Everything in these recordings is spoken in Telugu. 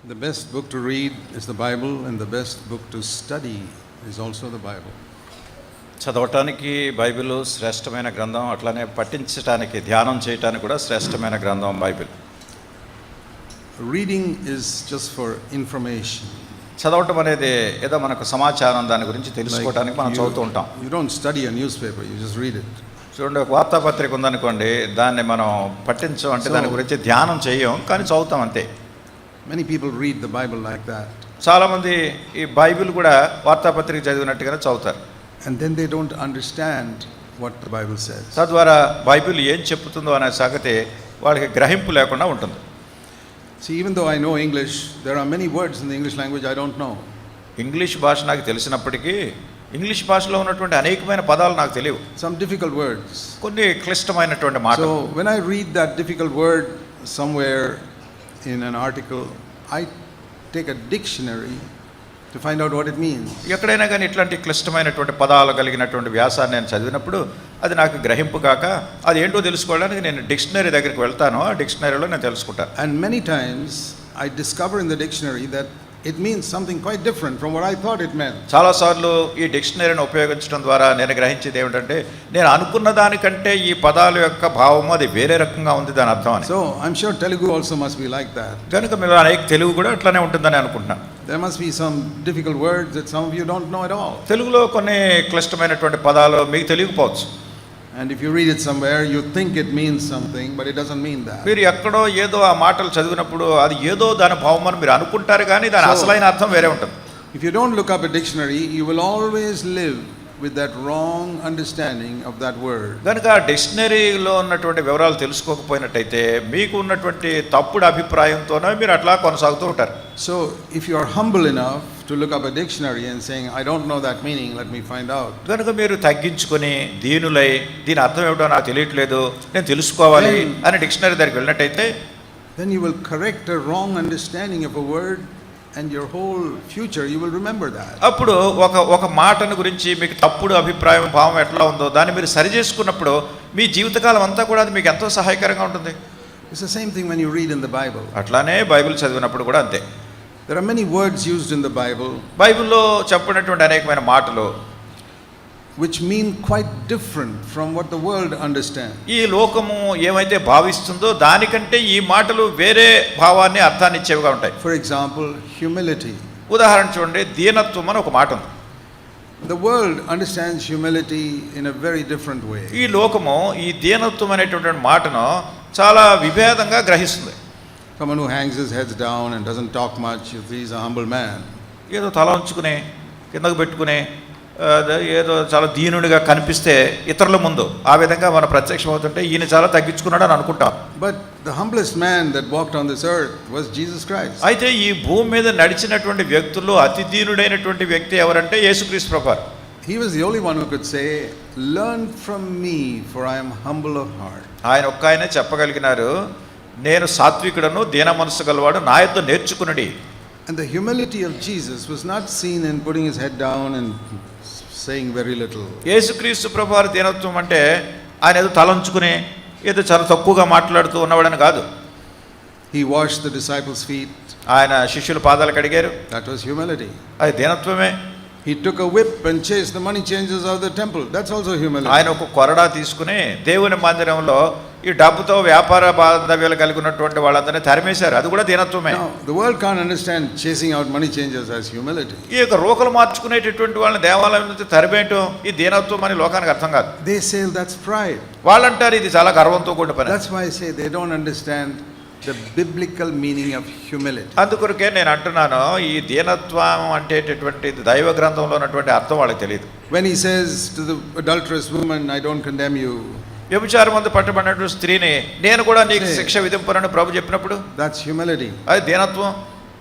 The best book to read is the Bible, and the best book to study is also the Bible. చదవటానికి బైబిల్ శ్రేష్టమైన గ్రంథం, అట్లానే పఠించడానికి ధ్యానం చేయటానికి కూడా శ్రేష్టమైన గ్రంథం Bible. Reading is just for information. చదవటం అనేది ఏదో మనకు సమాచారం, దాని గురించి తెలుసుకోవడానికి మనం చదువుతూ ఉంటాం. You don't study a newspaper, you just read it. చూడండి, ఒక వార్తాపత్రిక ఉందనుకోండి, దాన్ని మనం పఠించం, అంటే దాని గురించి ధ్యానం చేయం, కానీ చదువుతాం అంతే. Many people read the Bible like that. చాలామంది ఈ బైబిల్ కూడా వార్తాపత్రిక చదివినట్టుగానే చదువుతారు. And then they don't understand what the Bible says. తద్వారా బైబిల్ ఏం చెప్తుందో అనే సంగతి వాళ్ళకి గ్రహింపు లేకుండా ఉంటుంది. See, even though I know English, there are many words in the English language I don't know. English భాష నాకు తెలిసినప్పటికీ ఇంగ్లీష్ భాషలో ఉన్నటువంటి అనేకమైన పదాలు నాకు తెలియవు. Some difficult words. కొన్ని క్లిష్టమైనటువంటి మాటలు. So when I read that difficult word somewhere in an article, I take a dictionary to find out what it means. ఎక్కడైనా కానీ ఇట్లాంటి క్లిష్టమైనటువంటి పదాలు కలిగినటువంటి వ్యాసాన్ని నేను చదివినప్పుడు అది నాకు గ్రహింపు కాక అది ఏంటో తెలుసుకోవడానికి నేను డిక్షనరీ దగ్గరికి వెళ్తాను. ఆ డిక్షనరీలో నేను తెలుసుకుంటాను. And many times I discover in the dictionary that it means something quite different from what I thought it meant. చాలాసార్లు ఈ డిక్షనరీని ఉపయోగించడం ద్వారా నేను గ్రహించేది ఏమిటంటే, నేను అనుకున్న దానికంటే ఈ పదాల యొక్క భావము అది వేరే రకంగా ఉంది దాని అర్థం అని. So I'm sure Telugu also must be like that. కనుక మీరు అనేక తెలుగు కూడా అట్లానే ఉంటుందని అనుకుంటున్నాను. There must be some difficult words that some of you don't know at all. తెలుగులో కొన్ని క్లిష్టమైనటువంటి పదాలు మీకు తెలియకపోవచ్చు. And if you read it somewhere, you think it means something, but it doesn't mean that. మీరు ఎక్కడో ఏదో ఆ మాటలు చదివినప్పుడు అది ఏదో దాని భావం అని మీరు అనుకుంటారు, కానీ దాని అసలైన అర్థం వేరే ఉంటుంది. If you don't look up a dictionary, you will always live with that wrong understanding of that word. కనుక డిక్షనరీలో ఉన్నటువంటి వివరాలు తెలుసుకోకపోయినట్టయితే మీకు ఉన్నటువంటి తప్పుడు అభిప్రాయంతోనే మీరు అట్లా కొనసాగుతూ ఉంటారు. So if you are humble enough to look up a dictionary and saying, I don't know that meaning, let me find out. కనుక మీరు తగ్గించుకొని దీనులై దీని అర్థం ఏమిటో నాకు తెలియట్లేదు, నేను తెలుసుకోవాలి అని డిక్షనరీ దగ్గరికి వెళ్ళినట్టయితే, then you will correct a wrong understanding of a word, and your whole future you will remember that. అప్పుడు ఒక మాటను గురించి మీకు తప్పుడు అభిప్రాయం భావం ఎట్లా ఉందో దాన్ని మీరు సరి చేసుకున్నప్పుడు మీ జీవితకాలం అంతా కూడా అది మీకు ఎంతో సహాయకరంగా ఉంటుంది. It's the same thing when you read in the Bible. అట్లానే బైబిల్ చదివినప్పుడు కూడా అంతే. There are many words used in the Bible బైబిల్లో చెప్పినటువంటి అనేకమైన మాటలు which mean quite different from what the world understands. ఈ లోకము ఏమైతే భావిస్తుందో దానికంటే ఈ మాటలు వేరే భావాన్ని అర్థాన్ని ఇచ్చేవిగా ఉంటాయి. For example, humility. ఉదాహరణ చూడండి, దీనత్వం అని ఒక మాట ఉంది. The world understands humility in a very different way. ఈ లోకము ఈ దీనత్వం అనేటువంటి మాటను చాలా విభేదంగా గ్రహిస్తుంది. Someone who hangs his head down and doesn't talk much, he's a humble man. ఏదో తల ఉంచుకునే కిందకు పెట్టుకునే ఏదో చాలా దీనుడిగా కనిపిస్తే ఇతరుల ముందు ఆ విధంగా మన ప్రత్యక్షం అవుతుంటే ఈయన చాలా తగ్గించుకున్నాడు అని అనుకుంటాం. But the humblest man that walked on this earth was Jesus Christ. అయితే ఈ భూమి మీద నడిచినటువంటి వ్యక్తుల్లో అతి దీనుడైనటువంటి వ్యక్తి ఎవరంటే యేసుక్రీస్తు ప్రభువారు. He was the only one who could say, learn from me for I am humble of heart. ఆయన ఒక్క ఆయనే చెప్పగలిగినారు, నేను సాత్వికుడను దీన మనసు గలవాడు, నా యొద్ద నేర్చుకునుడి. And the humility of Jesus was not seen in putting his head down and saying very little. యేసుక్రీస్తు ప్రభువారి దీనత్వం అంటే ఆయన ఏదో తలంచుకునే ఏదో చాలా తక్కువగా మాట్లాడుతూ ఉన్నవాడని కాదు. He washed the disciples' feet. ఆయన శిష్యుల పాదాలు కడిగారు. That was humility. అది దీనత్వమే. He took a whip and chased the money changers out of the temple. That's also humility. ఆయన ఒక కొరడా తీసుకుని దేవుని మందిరంలో ఈ డబ్బుతో వ్యాపార బాధవ్యాలు కలిగి ఉన్నటువంటి వాళ్ళందరినీ తరిమేశారు. అది కూడా దీనత్వమే. Now, the world can't understand chasing out money changers as humility. ఈ యొక్క రోకలు మార్చుకునేటటువంటి వాళ్ళని దేవాలయం నుంచి తరిమేయటం ఈ దీనత్వం అని లోకానికి అర్థం కాదు. They say that's pride. వాళ్ళంటారు ఇది చాలా గర్వంతో కూడిన పని. That's why I say they don't understand the biblical meaning of humility. అందుకొరకే నేను అంటున్నాను, ఈ దీనత్వం అంటేటటువంటి దైవ గ్రంథంలో ఉన్నటువంటి అర్థం వాళ్ళకి తెలియదు. When he says to the adulterous woman, I don't condemn you, వ్యభిచారం మందు పట్టబడినటువంటి స్త్రీని నేను కూడా నీకు శిక్ష విధింపనని ప్రభు చెప్పినప్పుడు that's humility. అది దీనత్వం.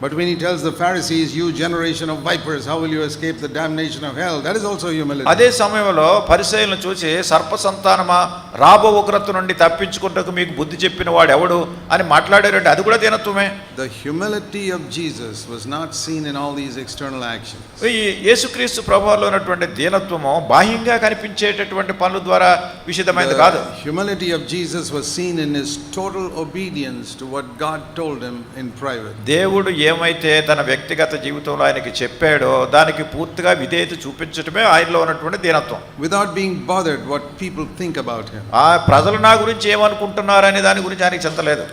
But when he tells the Pharisees, you generation of vipers, how will you escape the damnation of hell? That is also humility. అదే సమయంలో పరిసయ్యులను చూసి సర్ప సంతానమా రాబో ఉగ్రత నుండి తప్పించుకుంటకు మీకు బుద్ధి చెప్పిన వాడు ఎవడు అని మాట్లాడారంటే అది కూడా దీనత్వమే. The humility of Jesus was not seen in all these external actions. ఈ యేసుక్రీస్తు ప్రభువులో ఉన్నటువంటి దీనత్వము బాహ్యంగా కనిపించేటటువంటి పనుల ద్వారా విషితమైనది కాదు. The humility of Jesus was seen in his total obedience to what God told him in private. దేవుడు ఏమైతే తన వ్యక్తిగత జీవితంలో ఆయనకి చెప్పాడో దానికి పూర్తిగా విధేయత చూపించడమే ఆయనలో ఉన్నటువంటి దీనత్వం. Without being bothered what people think about him. ఆ ప్రజలు నా గురించి ఏమనుకుంటున్నారనే దాని గురించి ఆయనకి చింత లేదు.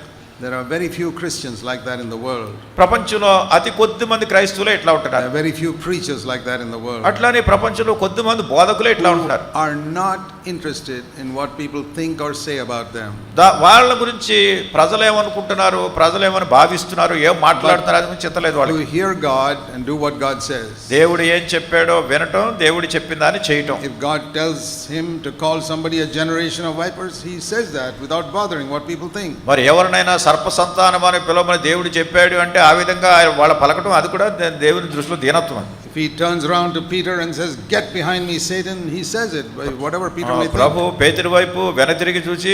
There are very few Christians like that in the world. ప్రపంచంలో అతి కొద్ది మంది క్రైస్తవులే ఇట్లా There ఉంటున్నారు. are very few preachers like that in the world. అట్లానే ప్రపంచంలో కొద్ది మంది బోధకులే ఇట్లా ఉంటున్నారు. Are not interested in what people think or say about them. వాళ్ళ గురించి ప్రజలు ఏమనుకుంటున్నారు, ప్రజలు ఏమని భావిస్తున్నారు, ఏం మాట్లాడుతున్నారు అని చింత లేదు వాళ్ళకి. To hear God and do what God says. దేవుడు ఏం చెప్పాడో వినటం, దేవుడు చెప్పిన దాన్ని చేయటం. If God tells him to call somebody a generation of vipers, he says that without bothering what people think. మరి ఎవరినైనా సర్ప సంతానం అని పిలవమని దేవుడు చెప్పాడు అంటే ఆ విధంగా వాళ్ళ పలకటం అది కూడా దేవుని దృష్టిలో దీనత్వం. If he turns around to Peter and says, "Get behind me, Satan," he says it, whatever Peter may think. ప్రభు పేతురు వైపు వెనతిరిగి చూసి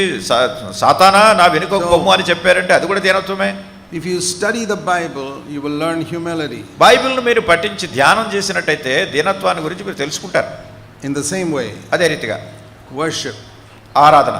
సాతానా నా వెనుక పొమ్ము అని చెప్పారంటే అది కూడా దీనత్వమే. If you study the Bible, you will learn humility. బైబిల్ను మీరు పఠించి ధ్యానం చేసినట్టయితే దీనత్వాన్ని గురించి మీరు తెలుసుకుంటారు. In the same way, అదే రీతిగా worship. ఆరాధన.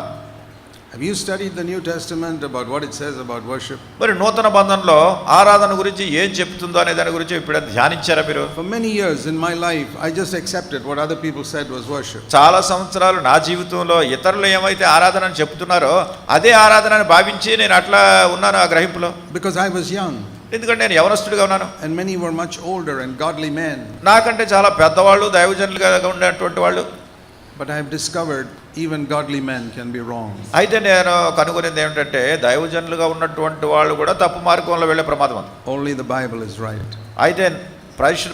Have you studied the New Testament about what it says about worship? మరి నూతన బంధంలో ఆరాధన గురించి ఏం చెప్తుందో అనే దాని గురించి ఇప్పుడు ధ్యానించారా మీరు? For many years in my life, I just accepted what other people said was worship. చాలా సంవత్సరాలు నా జీవితంలో ఇతరులు ఏమైతే ఆరాధన అని చెప్తున్నారో అదే ఆరాధన అని భావించి నేను అట్లా ఉన్నాను ఆ గ్రహింపులో. Because I was young. ఎందుకంటే నేను యవనస్తుడిగా ఉన్నాను. And many were much older and godly men. నాకంటే చాలా పెద్దవాళ్ళు దైవజనులుగా ఉండేటువంటి వాళ్ళు. But I have discovered even godly men can be wrong. అయితే నేను కనుగొనేది ఏమిటంటే దైవజనులుగా ఉన్నటువంటి వాళ్ళు కూడా తప్పు మార్గంలో వెళ్ళే ప్రమాదం ఉంది. Only the Bible is right. అయితే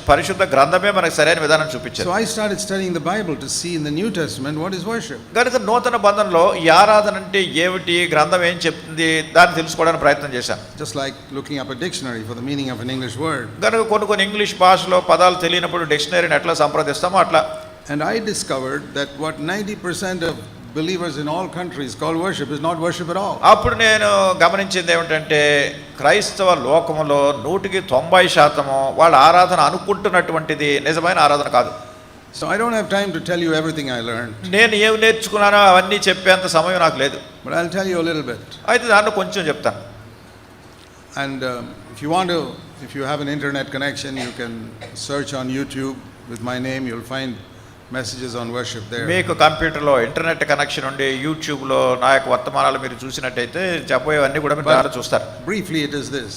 పరిశుద్ధ గ్రంథమే మనకు సరైన విధానం చూపించింది. So I started studying the Bible to see in the New Testament what is worship. కనుక నూతన బంధంలో ఈ ఆరాధన అంటే ఏమిటి, గ్రంథం ఏం చెప్తుంది దాన్ని తెలుసుకోవడానికి ప్రయత్నం చేశాను. Just like looking up a dictionary for the meaning of an English word. కనుక కొన్ని ఇంగ్లీష్ భాషలో పదాలు తెలియనప్పుడు డిక్షనరీని ఎట్లా సంప్రదిస్తామో అట్లా. And I discovered that what 90% of believers in all countries call worship is not worship at all. అప్పుడు నేను గమనించింది ఏమిటంటే క్రైస్తవ లోకములో 90% వాళ్ళ ఆరాధన అనుకుంటున్నటువంటిది నిజమైన ఆరాధన కాదు. So I don't have time to tell you everything I learned. నేను ఏం నేర్చుకున్నానో అవన్నీ చెప్పేంత సమయం నాకు లేదు. But I'll tell you a little bit. అయితే దాంట్లో కొంచెం చెప్తాను. And if you have an internet connection, you can search on YouTube with my name. You'll find messages on worship there. మీకు కంప్యూటర్లో ఇంటర్నెట్ కనెక్షన్ ఉండి యూట్యూబ్లో నా యొక్క వర్తమానాలు మీరు చూసినట్టయితే చెప్పేవన్నీ కూడా మీరు దాంట్లో చూస్తారు. Briefly, it is this.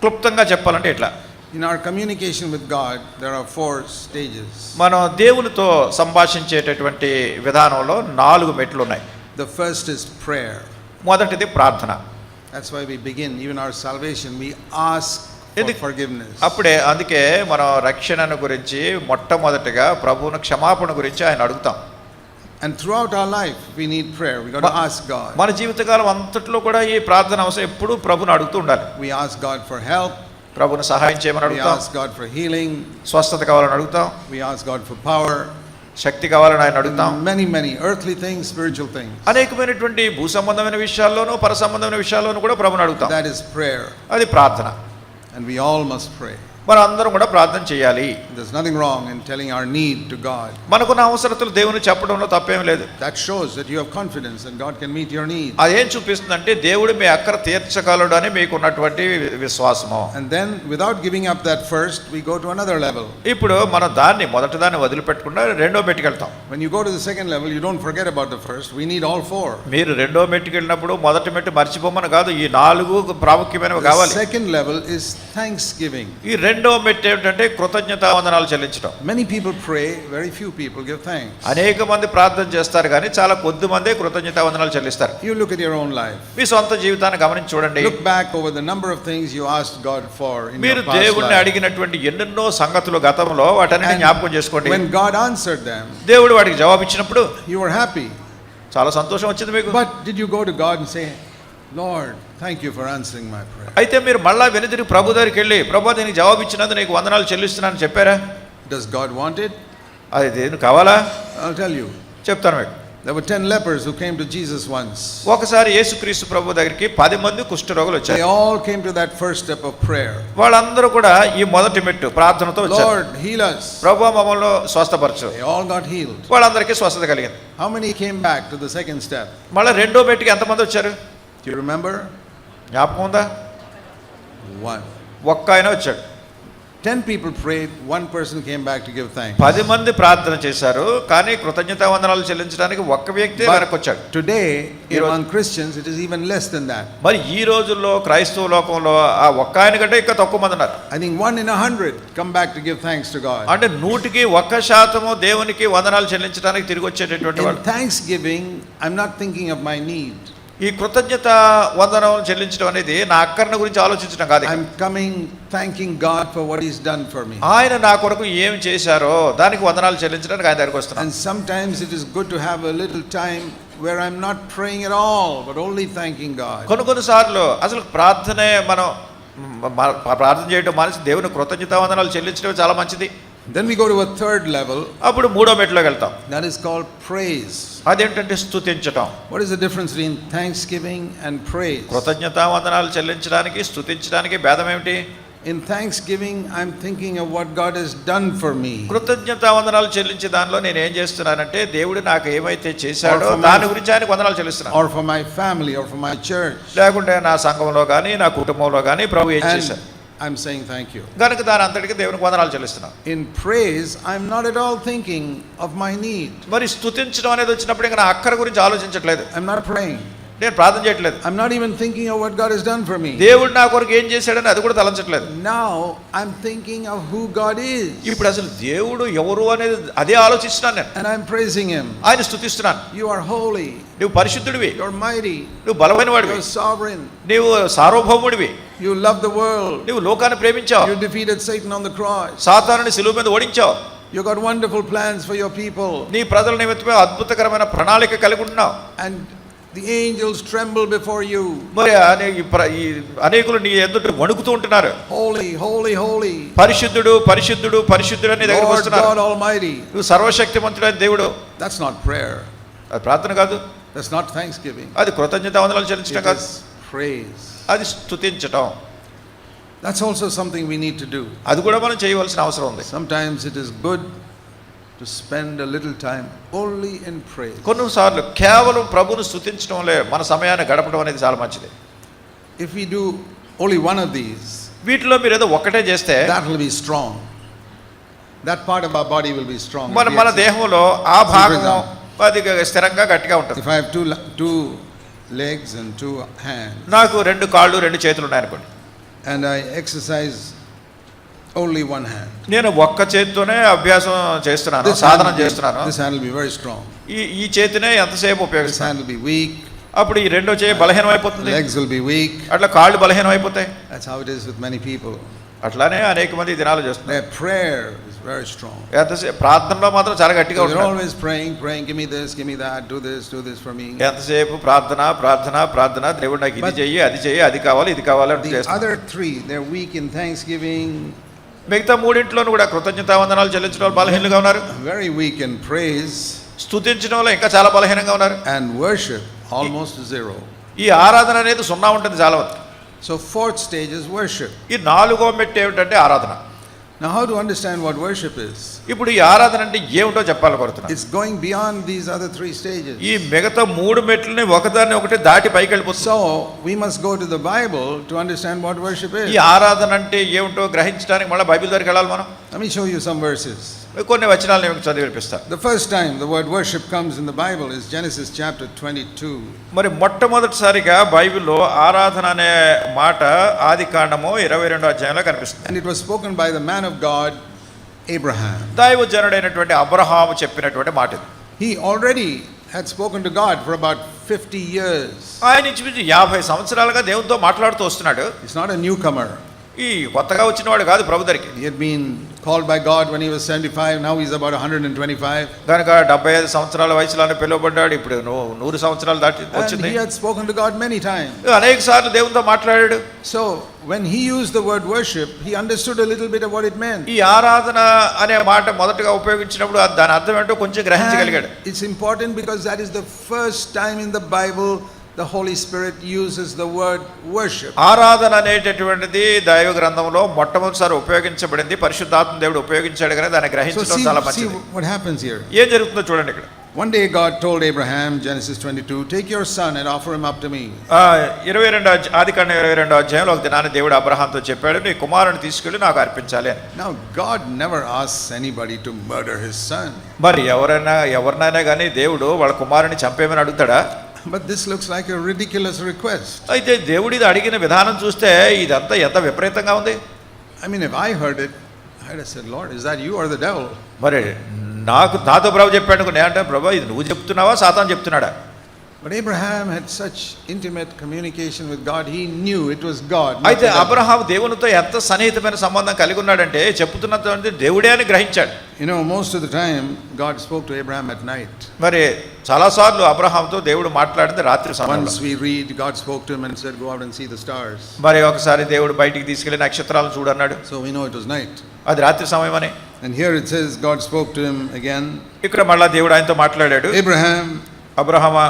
క్లుప్తంగా చెప్పాలంటే ఇట్లా. In our communication with God, there are 4 stages. మనం దేవునితో సంభాషించేటటువంటి విధానంలో 4 మెట్లు ఉన్నాయి. The first is prayer. మొదటిది ప్రార్థన. That's why we begin even our salvation. We ask for forgiveness. అప్పుడే అందుకే మనం రక్షణను గురించి మొట్టమొదటిగా ప్రభువును క్షమాపణ గురించి ఆయన అడుగుతాం. And throughout our life we need prayer. We got to ask God. మన జీవితకాలం అంతట్లో కూడా ఈ ప్రార్థన అవసరం. ఎప్పుడు ప్రభువును అడుగుతూ ఉండాలి. We ask God for help. ప్రభువును సహాయం చేయమని అడుగుతాం. We ask God for healing. స్వస్థత కావాలని అడుగుతాం. We ask God for power. శక్తి కావాలని ఆయన అడుగుతాం. Many earthly things, spiritual things. అనేకమైనటువంటి భూ సంబంధమైన విషయాల్లోనూ పర సంబంధమైన విషయాల్లోనూ కూడా ప్రభువును అడుగుతాం. That is prayer. అది ప్రార్థన. And we all must pray. మనం అందరం కూడా ప్రార్థన చేయాలి. There's nothing wrong in telling our need to God. మనకున్న అవసరతలు దేవునికి చెప్పడంలో తప్పేం లేదు. That shows that you have confidence that God can meet your need. అదేం చూపిస్తుందంటే దేవుడు మీ అక్కర తీర్చగలడు అని మీకు ఉన్నటువంటి విశ్వాసము. And then without giving up that first, we go to another level. ఇప్పుడు మనం మొదటి దాన్ని వదిలిపెట్టకుండా రెండో మెట్టుకి వెళ్తాం. When you go to the second level, you don't forget about the first. We need all 4. మీరు రెండో మెట్టుకి వెళ్ళినప్పుడు మొదటి మెట్టు మర్చిపోమని కాదు, ఈ 4 ప్రాముఖ్యమైనవి కావాలి. The second level is thanksgiving. ఈ రెండో మెట్టు ఏంటంటే కృతజ్ఞతావందనాలు చెల్లించడం. Many people pray, very few people give thanks. అనేక మంది ప్రార్థన చేస్తారు కానీ చాలా కొద్ది మందే కృతజ్ఞతావందనాలు చెల్లిస్తారు. You look at your own life. మీ సొంత జీవితాన్ని గమనించి చూడండి. Look back over the number of things you asked God for in your మీరు past దేవుణ్ణి life. అడిగినటువంటి ఎన్నెన్నో సంగతులు గతంలో వాటన్నిటిని జ్ఞాపకం చేసుకోండి. When God answered them, దేవుడు వాటికి జవాబు ఇచ్చినప్పుడు you were happy. చాలా సంతోషం వచ్చింది మీకు. But did you go to God and say, "Lord, thank you for answering my prayer"? అయితే మీరు మళ్ళా వెనుదిరిగి ప్రభు దగ్గరికి వెళ్ళి, ప్రభు నీకు జవాబు ఇచ్చినందుకు నీకు వందనాలు చెల్లిస్తున్నానని చెప్పారా? Does God want it? అది దేవునికి కావాలా? I'll tell you. చెప్తాను మీకు. There were 10 lepers who came to Jesus once. ఒకసారి యేసుక్రీస్తు ప్రభు దగ్గరికి 10 మంది కుష్ఠరోగులు They వచ్చారు. all came to that first step of prayer. వాళ్ళందరూ కూడా ఈ మొదటి మెట్టు ప్రార్థనతో వచ్చారు. Lord, heal us. ప్రభు మమ్మల్ని స్వస్థపరచు. They all got healed. వాళ్ళందరికీ స్వస్థత కలిగింది. How many came back to the second step? మళ్ళీ రెండో మెట్టుకి ఎంతమంది వచ్చారు? Do you remember? జ్ఞాపకం ఉందా? 1. ఒక్క ఆయన వచ్చాడు. 10 people prayed, 1 person came back to give thanks. 10 మంది ప్రార్థన చేశారు, కానీ కృతజ్ఞతావందనాలు చెల్లించడానికి ఒక్క వ్యక్తి వెనక్కి వచ్చాడు. Today among Christians it is even less than that. మరి ఈ రోజుల్లో క్రైస్తవ లోకంలో ఆ ఒక్క ఆయన కంటే ఇంకా తక్కువ మంది ఉన్నారు. I think 1 in 100 come back to give thanks to God. అంటే 100% దేవునికి వందనాలు చెల్లించడానికి తిరిగి వచ్చేటటువంటి వాళ్ళు. In thanksgiving I'm not thinking of my need. ఈ కృతజ్ఞత వందనాలు చెల్లించడం అనేది నా అక్కర్న గురించి ఆలోచించడం కాదు. I'm coming thanking God for what he's done for me. ఆయన నా కొరకు ఏం చేశారో దానికి వందనాలు చెల్లించడానికి ఆయన దగ్గరికి వస్తున్నాను. And sometimes it is good to have a little time where I'm not praying at all but only thanking God. కొన్నిసార్లు అసలు ప్రార్థనే మనం ప్రార్థన చేయడం మానేసి దేవుని కృతజ్ఞతావందనాలు చెల్లించడం చాలా మంచిది. Then we go to a third level. అప్పుడు మూడో మెట్లోకి వెళ్తాం. That is called praise. అదేంటంటే స్తుతించడం. What is the difference between thanksgiving and praise? కృతజ్ఞతావందనాలు చెల్లించడానికి స్తుతించడానికి భేదం ఏమిటి? In thanksgiving I'm thinking of what God has done for me. కృతజ్ఞతావందనాలు చెల్లించే దానిలో నేను ఏం చేస్తున్నానంటే దేవుడు నాకు ఏమైతే చేశాడో దాని గురించి ఆయనకు వందనాలు చెల్లిస్తున్నాను. Or for my family or for my church. లేకుంటే నా సంఘంలో కానీ నా కుటుంబంలో కానీ ప్రభు ఏం చేశారు, I'm saying thank you. గనుక దాని అంతటికి దేవునికి వందనాలు చెల్లిస్తున్నాను. In praise I'm not at all thinking of my need. మరి స్తుతించడం అనేది వచ్చినప్పుడు ఇంకా నా అక్కర గురించి ఆలోచించట్లేదు. I'm not praying. నేను ప్రార్థన చేయట్లేదు. I'm not even thinking of what God has done for me. దేవుడు నా కొరకు ఏం చేశాడని అది కూడా తలంచట్లేదు. Now I'm thinking of who God is. ఇప్పుడు అసలు దేవుడు ఎవరు అనేది అదే ఆలోచిస్తున్నాను నేను. And I'm praising him. ఆయన స్తుతిస్తున్నాను. You are holy. నువ్వు పరిశుద్ధుడివి. You're mighty. నువ్వు బలమైన వాడివి. You're sovereign. నువ్వు సార్వభౌముడివి. You love the world. నువ్వు లోకాన్ని ప్రేమించావు. You defeated Satan on the cross. సాతానుని సిలువ మీద ఓడించావు. You got wonderful plans for your people. నీ ప్రజల నిమిత్తమే అద్భుతకరమైన ప్రణాళిక కలిగి ఉన్నావు. And the angels tremble before you. మరి అనేకులు నీ ఎదుట వణుకుతూ ఉంటున్నారు. Holy, holy, holy. పరిశుద్ధుడు పరిశుద్ధుడు పరిశుద్ధుడు అని దగ్గరికి వస్తున్నారు. Lord God Almighty. నువ్వు సర్వశక్తిమంతుడైన దేవుడు. That's not prayer. అది ప్రార్థన కాదు. That's not thanksgiving. అది కృతజ్ఞతావందనాలు చెల్లించడం కాదు. Praise. అది స్తుతించడం. That's also something we need to do. అది కూడా మనం చేయవలసిన అవసరం ఉంది. Sometimes it is good to spend a little time only in praise. కొన్నిసార్లు కేవలం ప్రభువును స్తుతించడంలో మన సమయాన్ని గడపడం అనేది చాలా మంచిది. If we do only one of these, వీటిలో మీరు ఏదో ఒక్కటే చేస్తే that will be strong. That part of our body will be strong. మన దేహంలో ఆ భాగం అది స్థిరంగా గట్టిగా ఉంటుంది. If I have two legs and 2 hands, నాకు 2 కాళ్ళు 2 చేతులు ఉన్నాయి అనుకోండి, and I exercise only one hand, నేను ఒక్క చేతితోనే అభ్యాసం చేస్తున్నాను, సాధన చేస్తున్నాను. This hand will be very strong. ఈ చేతినే ఎంతసేపు This ఉపయోగిస్తాను. hand will be weak. అప్పుడు ఈ రెండో చేయి బలహీనం అయిపోతుంది. Legs will be weak. అట్లా కాళ్ళు బలహీనం అయిపోతాయి. That's how it is with many people. అట్లానే అనేక మంది దినాలు చేస్తున్నారు. Their prayer is very strong. ఎంతసేపు ప్రార్థనలో మాత్రం చాలా గట్టిగా They're ఉంటారు. always praying, give me this, give me that, do this for me. ఎంతసేపు ప్రార్థన ప్రార్థన ప్రార్థన, దేవుడు నాకు ఇది చెయ్యి అది చెయ్యి అది కావాలి ఇది కావాలి అంటే The చేస్తారు. other 3, they're weak in thanksgiving. మిగతా 3 కూడా కృతజ్ఞతావందనాలు చెల్లించడం బలహీనంగా ఉన్నారు. Very weak in praise. స్తుతించడంలో ఇంకా చాలా బలహీనంగా ఉన్నారు. And worship almost 0. ఈ ఆరాధన అనేది 0 ఉంటుంది చాలా వరకు. So 4th stage is worship. ఈ 4వ మెట్టు ఏమిటంటే ఆరాధన. Now how to understand what worship is? ఇప్పుడు ఈ ఆరాధన అంటే ఏమిటో చెప్పాలనుకుంటున్నాను. It's going beyond these other 3 stages. ఈ మిగతా 3 మెట్లని ఒకదాన్ని ఒకటి దాటి పైకి వెళ్ళిపోతుంది. So we must go to the Bible to understand what worship is. ఈ ఆరాధన అంటే ఏమిటో గ్రహించడానికి మళ్ళీ బైబిల్ దగ్గరికి వెళ్ళాలి మనం. Let me show you some verses. కొన్ని వచనాలు నేను చదివి వినిపిస్తాను. The first time the word worship comes in the Bible is Genesis chapter 22. మరి మొట్టమొదటిసారిగా బైబిల్లో ఆరాధన అనే మాట ఆదికాండము 22వ అధ్యాయంలో కనిపిస్తుంది. And it was spoken by the man of God Abraham. దైవజనుడైనటువంటి Abraham చెప్పినటువంటి మాట ఇది. He already had spoken to God for about 50 years. ఆయన ఇంచుమించు 50 సంవత్సరాలుగా దేవునితో మాట్లాడుతూ వస్తున్నాడు. He's not a newcomer. ఈ కొత్తగా వచ్చినవాడు కాదు ప్రభు దగ్గరికి. He had been called by God when he was 75. Now he's about 125. కనుక 75 సంవత్సరాల వయసులోనే పిలువబడ్డాడు. ఇప్పుడు 100 సంవత్సరాలు దాటి వచ్చింది. And he had spoken to God many times. అనేక సార్లు దేవునితో మాట్లాడాడు. So when he used the word worship, he understood a little bit of what it meant. ఈ ఆరాధన అనే మాట మొదటగా ఉపయోగించినప్పుడు దాని అర్థం ఏంటో కొంచెం గ్రహించగలిగాడు. It's important because that is the first time in the Bible the Holy Spirit uses the word worship. ఆరాధన అనేటటువంటిది దైవ గ్రంథంలో మొట్టమొదటిసారి ఉపయోగించబడింది. పరిశుద్ధాత్మ దేవుడు ఉపయోగించాడు కనుక దాన్ని గ్రహించడం చాలా మంచిది. See what happens here. ఏం జరుగుతుందో చూడండి ఇక్కడ. One day God told Abraham, Genesis 22, take your son and offer him up to me. 22 ఆదికాండం 22వ అధ్యాయంలో ఒక దినాన్ని దేవుడు అబ్రహాంతో చెప్పాడు, నీ కుమారుని తీసుకెళ్ళి నాకు అర్పించాలి అని. Now God never asks anybody to murder his son. మరి ఎవరినైనా కానీ దేవుడు వాళ్ళ కుమారుని చంపేమని అడుగుతాడా? But this looks like a ridiculous request. అయితే దేవుడు ఇది అడిగిన విధానం చూస్తే ఇదంతా ఎంత విపరీతంగా ఉంది. I mean, if I heard it, I'd have said, Lord, is that you or the devil? మరి నాతో ప్రభు చెప్పాడు, నేనంటే ప్రభు ఇది నువ్వు చెప్తున్నావా సాతాను చెప్తున్నాడా? But Abraham had such intimate communication with God, he knew it was God. అయితే అబ్రహాము దేవునితో ఎంత సన్నిహితమైన సంబంధం కలిగి ఉన్నాడంటే చెప్తున్నది దేవుడే అని గ్రహించాడు. You know, most of the time God spoke to Abraham at night. మరి చాలాసార్లు అబ్రహాముతో దేవుడు మాట్లాడింది రాత్రి సమయంలో. Once we read, God spoke to him and said, go out and see the stars. మరి ఒకసారి దేవుడు బయటికి తీసుకెళ్లి నక్షత్రాలను చూడన్నాడు. So we know it was night. అది రాత్రి సమయమని. And here it says God spoke to him again. ఇక్కడ మళ్ళా దేవుడు ఆయనతో మాట్లాడాడు. Abraham. అబ్రహామా.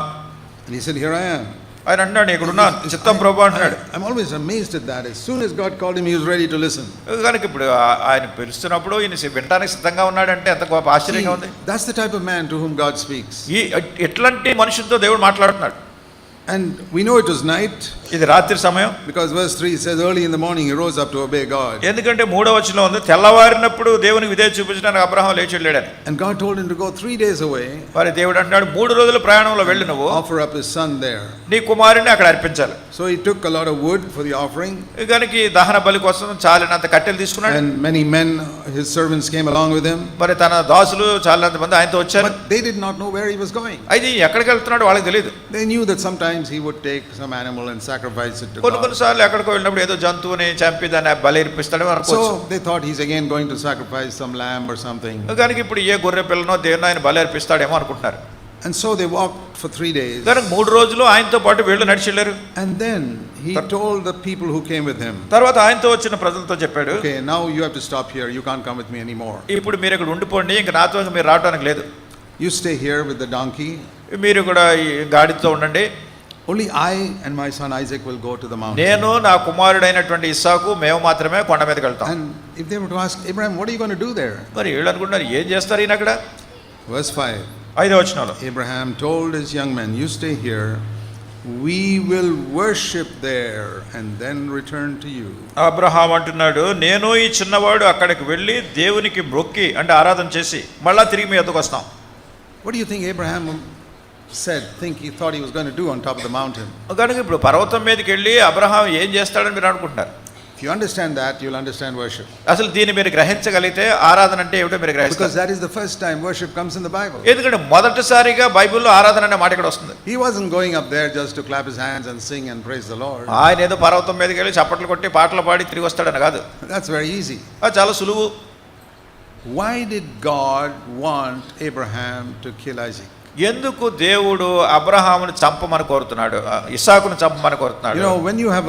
And he said, here I am. ఆయన అంటున్నాడు, ఇక్కడున్నా చిత్తం ప్రభు అంటున్నాడు. I'm always amazed at that. As soon as God called him, he was ready to listen. కనుక ఇప్పుడు ఆయన పిలుస్తున్నప్పుడు ఈయన వినడానికి సిద్ధంగా ఉన్నాడంటే ఎంత గొప్ప ఆశ్చర్యంగా ఉంది. That's the type of man to whom God speaks. ఎట్లాంటి మనుషులతో దేవుడు మాట్లాడుతున్నాడు. And we know it was night. ఇది రాత్రి సమయం. Because verse 3 says early in the morning he rose up to obey God. ఎందుకంటే 3వ వచనంలో ఉంది, తెల్లవారినప్పుడు దేవునికి విధేయత చూపించడానికి అబ్రహాము లేచి వెళ్ళాడని. And God told him to go 3 days away. మరి దేవుడు అంటున్నాడు 3 రోజుల ప్రయాణంలో వెళ్ళు నువ్వు. Offer up his son there. నీ కుమారుని అక్కడ అర్పించాలి. So he took a lot of wood for the offering. కనుక దహన బలి కోసం చాలినంత కట్టెలు తీసుకున్నాడు. And many men, his servants, came along with him. మరి తన దాసులు చాలినంత మంది ఆయనతో వచ్చారు. But they did not know where he was going. అయితే ఎక్కడికి వెళ్తున్నాడు వాళ్ళకి తెలియదు. They knew that sometimes he would take some animal and sacrifice it to God. కొన్నిసార్లు ఎక్కడికో వెళ్ళినప్పుడు ఏదో జంతువుని చంపి దాన్ని బలి అర్పిస్తాడేమో అనుకోవచ్చు. So they thought he's again going to sacrifice some lamb or something. కనుక ఇప్పుడు ఏ గొర్రె పిల్లనో దేవుని ఆయన బలి అర్పిస్తాడేమో అనుకుంటున్నారు. And so they walked for 3 days. కనుక 3 రోజులు ఆయనతో పాటు వీళ్ళు నడిచి వెళ్ళారు. And then he told the people who came with him. తర్వాత ఆయనతో వచ్చిన ప్రజలతో చెప్పాడు, okay, now you have to stop here. You can't come with me anymore. ఇప్పుడు మీరు ఇక్కడ ఉండిపోండి, ఇంకా నాతో మీరు రావడానికి లేదు. You stay here with the donkey. మీరు కూడా ఈ గాడితో ఉండండి. Only I and my son Isaac will go to the mountain. నేను నా కుమారుడైనటువంటి ఇస్సాకు మేము మాత్రమే కొండ మీదకి వెళ్తాం. And if they were to ask Abraham, what are you going to do there? మరి వీళ్ళు అనుకుంటున్నారు ఏం చేస్తారు ఈయన అక్కడ. Verse 5. 5వ వచనంలో Abraham told his young men, you stay here. We will worship there and then return to you. Abraham అంటున్నాడు, నేను ఈ చిన్నవాడు అక్కడికి వెళ్ళి దేవునికి మొక్కి అంటే ఆరాధన చేసి మళ్ళా తిరిగి మీ వద్దకు వస్తాం. What do you think Abraham he thought he was going to do on top of the mountain? కనుక ఇప్పుడు పర్వతం మీదకి వెళ్ళి అబ్రహాం ఏం చేస్తాడని మీరు అనుకుంటున్నారు. If you understand that, you'll understand worship. అసలు దీన్ని మీరు గ్రహించగలిగితే ఆరాధన అంటే ఏమిటో మీరు గ్రహిస్తారు. Because that is the first time worship comes in the Bible. ఎందుకంటే మొదటిసారిగా బైబిల్లో ఆరాధన అనే మాట ఇక్కడ వస్తుంది. He wasn't going up there just to clap his hands and sing and praise the Lord. ఆయన ఏదో పర్వతం మీదకి వెళ్ళి చప్పట్లు కొట్టి పాటలు పాడి తిరిగి వస్తాడని కాదు. That's very easy. అది చాలా సులువు. Why did God want Abraham to kill Isaac? ఎందుకు దేవుడు అబ్రహామును చంపమని కోరుతున్నాడు, ఇస్సాకును చంపమని కోరుతున్నాడు? You know, when you have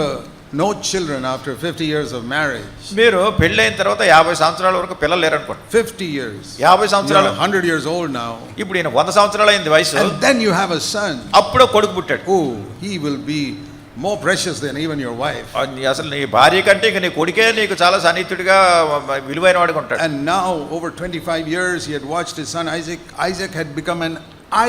no children after 50 years of marriage. మీరు పెళ్ళైన తర్వాత 50 సంవత్సరాల వరకు పిల్లలు లేరు అనుకోండి. 50 years. 50 సంవత్సరాలు. 100 years old now. ఇప్పుడు ఈయన 100 సంవత్సరాలు అయింది వయసు. And then you have a son. అప్పుడు కొడుకు పుట్టాడు. Oh, he will be more precious than even your wife. అసలు నీ భార్య కంటే ఇక నీ కొడుకే నీకు చాలా సన్నిహితుడిగా విలువైన వాడిగా ఉంటాడు. And now over 25 years he had watched his son Isaac. Isaac had become an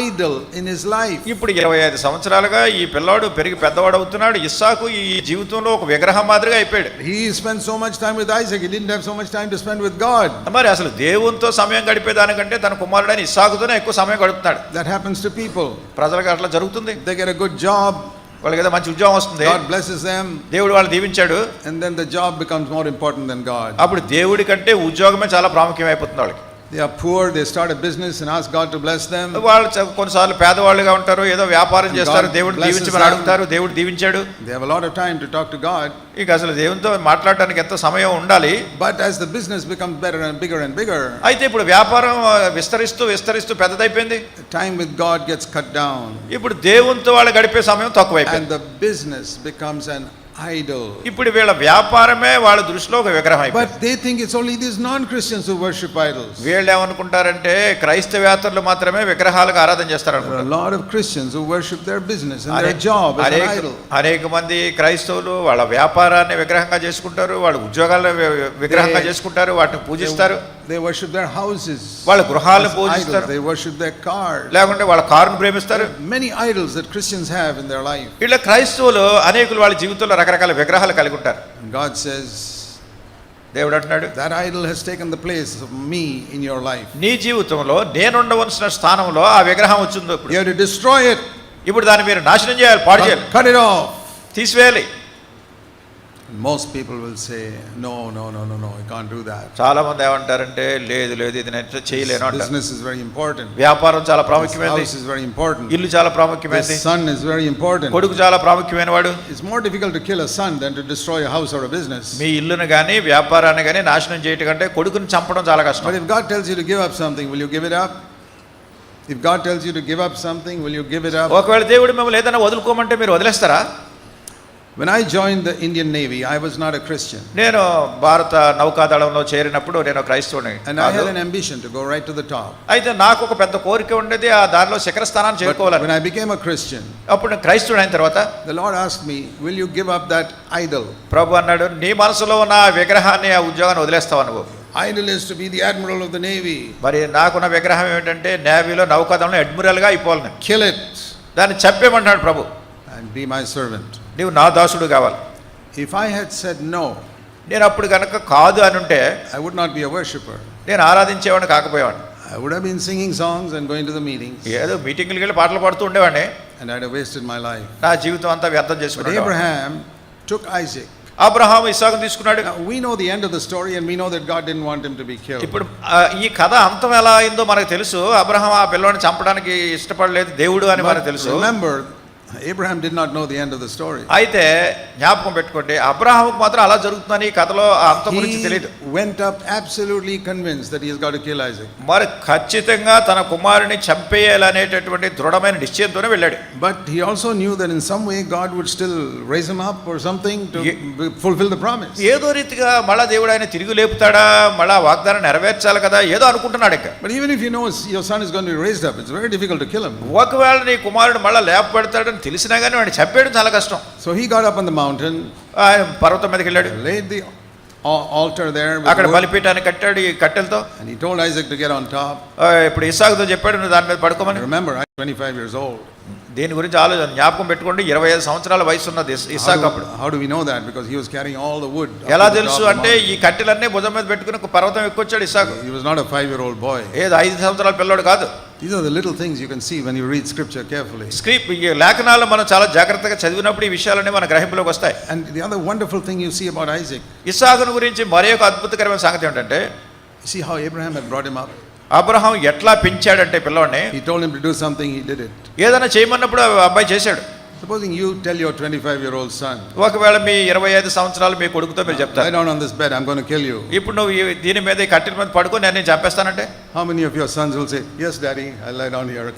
idol in his life. ఇప్పుడు 25 సంవత్సరాలుగా ఈ పిల్లాడు పెరిగి పెద్దవాడు అవుతున్నాడు. ఇస్సాకు ఈ జీవితంలో ఒక విగ్రహం మాదిరిగా అయిపోయాడు. He spent so much time with Isaac, he didn't have so much time to spend with God. మరి అసలు దేవునితో సమయం గడిపేదానికంటే తన కుమారుడైన ఇస్సాకుతోనే ఎక్కువ సమయం గడుపుతాడు. That happens to people. ప్రజలకు అట్లా జరుగుతుంది. They get a good job. వాళ్ళకి ఏదో మంచి ఉద్యోగం వస్తుంది. God blesses them. దేవుడు వాళ్ళని దీవించాడు. And then the job becomes more important than God. అప్పుడు దేవుడి కంటే ఉద్యోగమే చాలా ప్రాముఖ్యమైపోతుంది వాళ్ళకి. They are poor, they start a business and ask God to bless them. వాళ్ళు కొన్నిసార్లు పేదవాళ్ళుగా ఉంటారు, ఏదో వ్యాపారం చేస్తారు, దేవుడు దీవించమని అడుగుతారు, దేవుడు దీవించాడు. They have a lot of time to talk to God. ఇక అసలు దేవునితో మాట్లాడడానికి ఎంత సమయం ఉండాలి. But as the business becomes better and bigger and bigger, అయితే ఇప్పుడు వ్యాపారం విస్తరిస్తూ విస్తరిస్తూ పెద్దదైపోయింది. time with God gets cut down. ఇప్పుడు దేవునితో వాళ్ళు గడిపే సమయం తక్కువైపోయింది. And the business becomes an idol. ఇప్పుడు వీళ్ళ వ్యాపారమే వాళ్ళ దృష్టిలో ఒక విగ్రహం అయిపోయింది. But they think it's only these non-Christians who worship idols. వీళ్ళు ఏమనుకుంటారంటే క్రైస్తవేతరులు మాత్రమే విగ్రహాలకు ఆరాధన చేస్తారు There are a అనుకుంటారు. lot of Christians who worship their business and their job as an idol. అనేక మంది క్రైస్తవులు వాళ్ళ వ్యాపారాన్ని విగ్రహంగా చేసుకుంటారు, వాళ్ళ ఉద్యోగాలను విగ్రహంగా చేసుకుంటారు, వాటిని పూజిస్తారు. They worship their houses. వాళ్ళ గృహాలను as పూజిస్తారు. idols. They worship their cars. లేకుంటే వాళ్ళ కారును ప్రేమిస్తారు. Many idols that Christians have in their life. ఇలా క్రైస్తవులు అనేకులు వాళ్ళ జీవితంలో రకరకాల విగ్రహాలు కలిగి ఉంటారు. And God says, దేవుడు అంటున్నాడు, that idol has taken the place of me in your life. నీ జీవితంలో నేను ఉండవలసిన స్థానంలో ఆ విగ్రహం వచ్చిందో You have to destroy it. ఇప్పుడు దాన్ని మీరు నాశనం చేయాలి, పాడు చేయాలి, Cut it off. తీసివేయాలి. Most people will say, no, I can't do that. చాలా మంది ఏమంటారంటే లేదు ఇది నేను చేయలేను అంటారు. Business is very important. వ్యాపారం చాలా This ప్రాముఖ్యమైనది, house is very important. ఇల్లు చాలా The ప్రాముఖ్యమైనది, son is very important. కొడుకు చాలా ప్రాముఖ్యమైన వాడు. It's more difficult to kill a son than to destroy a house or a business. మీ ఇల్లును కానీ వ్యాపారాన్ని కానీ నాశనం చేయటం కంటే కొడుకుని చంపడం చాలా కష్టం. But if God tells you to give up something, will you give it up? If God tells you to give up something, will you give it up? ఒకవేళ దేవుడు మిమ్మల్ని ఏదైనా వదులుకోమంటే మీరు వదిలేస్తారా? When I joined the Indian Navy, I was not a Christian. నేను భారత నౌకాదళంలో చేరినప్పుడు నేను క్రైస్తవుని. And I had an ambition to go right to the top. అయితే నాకు ఒక పెద్ద కోరిక ఉండేది ఆ దారిలో శిఖర స్థానాన్ని But చేరుకోవాలని. when I became a Christian, అప్పుడు నేను క్రైస్తవుడు అయిన తర్వాత the Lord asked me, will you give up that idol? ప్రభు అన్నాడు, నీ మనసులో ఉన్న ఆ విగ్రహాన్ని, ఆ ఉద్యోగాన్ని వదిలేస్తావా నువ్వు? Idol is to be the admiral of the Navy. మరి నాకున్న విగ్రహం ఏమిటంటే నేవీలో నౌకాదళంలో అడ్మిరల్గా అయిపోవాలి నేను. Kill it దాన్ని చంపేమంటున్నాడు ప్రభు. and be my servant. నీవు నా దాసుడు కావాలి. If I had said no, నేను అప్పుడు కనుక కాదు అని ఉంటే I would not be a worshipper. నేను ఆరాధించేవాడిని కాకపోయేవాడిని. I would have been singing songs and going to the meetings, ఏదో మీటింగ్కి వెళ్ళి పాటలు పాడుతూ ఉండేవాడిని. and I'd have wasted my life. నా జీవితం అంతా వ్యర్థం But చేసుకున్నాడు. Abraham took Isaac. అబ్రహాము ఇస్సాకును తీసుకున్నాడు. Now, we know the end of the story, and we know that God didn't want him to be killed. ఇప్పుడు ఈ కథ అంతం ఎలా అయిందో మనకు తెలుసు. అబ్రహాం ఆ పిల్లోని చంపడానికి ఇష్టపడలేదు దేవుడు అని మనకు But తెలుసు. remember, Abraham did not know the end of the story. అయితే జ్ఞాపకం పెట్టుకోండి, అబ్రహాముకు మాత్రం అలా జరుగుతుందని ఈ కథలో ఆ అంతం గురించి తెలియదు. He went up absolutely convinced that he has got to kill Isaac. మరి ఖచ్చితంగా తన కుమారుని చంపేయాలనేటటువంటి దృఢమైన నిశ్చయంతోనే వెళ్ళాడు. But he also knew that in some way God would still raise him up or something to fulfill the promise. ఏదో రీతిగా మళ్ళా దేవుడు ఆయన తిరిగి లేపుతాడా, మళ్ళా వాగ్దానం నెరవేర్చాలి కదా, ఏదో అనుకుంటున్నాడు ఇంకా. But even if you know your son is going to be raised up, it's very difficult to kill him. ఒకవేళ నీ కుమారుడు మళ్ళా లేపబడతాడని తెలిసినా కానీ వాడిని చంపేయడం చాలా కష్టం. So he got up on the mountain, ఆయన పర్వతం మీదకి వెళ్ళాడు, laid the altar there with అక్కడ wood, బలిపీఠాన్ని కట్టాడు ఈ కట్టెలతో. and he told Isaac to get on top. ఇప్పుడు ఇస్సాకుతో చెప్పాడు, నువ్వు దాని మీద పడుకోమని. Remember, I'm 25 years old. దీని గురించి ఆలోచన జ్ఞాపకం పెట్టుకోండి, 25 సంవత్సరాల వయసు ఉన్నది ఇస్సాకు అప్పుడు. How do we know that? Because he was carrying all the wood. ఎలా up to the తెలుసు top of the అంటే mountain. ఈ కట్టెలన్నీ భుజం మీద పెట్టుకుని ఒక పర్వతం ఎక్కువచ్చాడు ఇస్సాకు. He was not a 5-year-old boy. ఏదో 5 సంవత్సరాల పిల్లోడు కాదు. These are the little things you can see when you read scripture carefully. ఈ లేఖనాలు మనం చాలా జాగ్రత్తగా చదివినప్పుడు ఈ విషయాలన్నీ మన గ్రహింపులోకి వస్తాయి. And the other wonderful thing you see about Isaac, ఇస్సాకును గురించి మరి ఒక అద్భుతకరమైన సంగతి ఏంటంటే, you see how Abraham had brought him up. Abraham ఎట్లా పెంచాడంటే పిల్లోడిని, He told him to do something, he did it. ఏదైనా చేయమన్నప్పుడు అబ్బాయి చేశాడు. Supposing you tell your 25-year-old son, ఒకవేళ మీ 25 సంవత్సరాలు మీ కొడుకుతో మీరు చెప్తారు, lie down on this bed, I'm going to kill you. ఇప్పుడు నువ్వు దీని మీద ఈ కట్టెల మీద పడుకో, నేను చంపేస్తానంటే How many of your sons will say, yes daddy, I'll lie down here.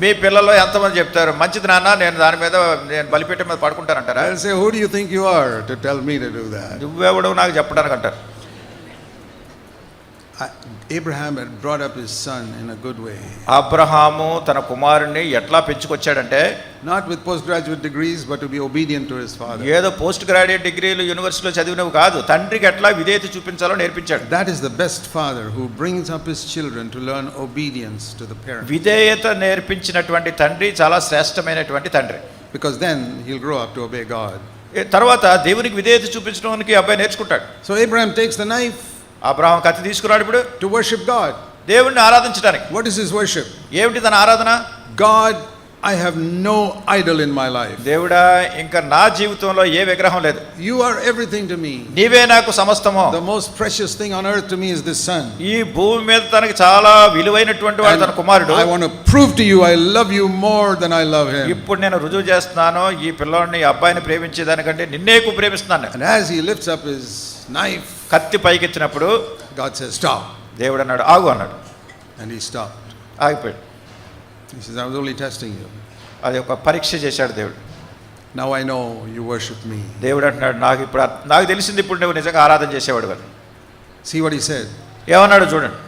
మీ పిల్లల్లో ఎంతమంది చెప్తారు, మంచిది నాన్న నేను దాని మీద నేను బలిపీఠం మీద పడుకుంటానంటారా? I'll say, who do you think you are to tell me to do that? నువ్వెవడు నాకు చెప్పడానికి అంటారు. Abraham had brought up his son in a good way. Abraham తన కుమారుణ్ణి ఎట్లా పెంచుకొచ్చాడంటే, Not with postgraduate degrees, but to be obedient to his father. ఏదో పోస్ట్ గ్రాడ్యుయేట్ డిగ్రీలు యూనివర్సిటీలో చదివినవి కాదు, తండ్రికి ఎట్లా విధేయత చూపించాలో నేర్పించాడు. That is the best father, who brings up his children to learn obedience to the parents. విధేయత నేర్పించినటువంటి తండ్రి చాలా శ్రేష్టమైనటువంటి తండ్రి. Because then he'll grow up to obey God. తర్వాత దేవునికి విధేయత చూపించడానికి అబ్బాయి నేర్చుకుంటాడు. So Abraham takes the knife Abraham కత్తి తీసుకున్నాడు ఇప్పుడు to worship God. దేవుణ్ణి ఆరాధించడానికి. What is his worship? ఏమిటి తన ఆరాధన? God, I have no idol in my life. దేవుడా, ఇంకా నా జీవితంలో ఏ విగ్రహం లేదు, You are everything to me. నీవే నాకు సమస్తము. The most precious thing on earth to me is this son. ఈ భూమి మీద తనకి చాలా విలువైనటువంటి వాడు తన కుమారుడు. I want to prove to you I love you more than I love him. ఇప్పుడు నేను రుజువు చేస్తున్నాను, ఈ పిల్లోడిని ఈ అబ్బాయిని ప్రేమించేదానికంటే నిన్నే ఎక్కువ ప్రేమిస్తున్నాను. And as he lifts up his knife, కత్తి పైకెత్తినప్పుడు God says, stop. దేవుడు అన్నాడు, ఆగు అన్నాడు. And he stopped. ఆగిపోయాడు. He says, I was only testing you. అది ఒక పరీక్ష చేశాడు దేవుడు. Now I know you worship me. దేవుడు అంటున్నాడు, నాకు తెలిసింది ఇప్పుడు నువ్వు నిజంగా ఆరాధన చేసేవాడు కదా. See what he said. ఏమన్నాడు చూడండి,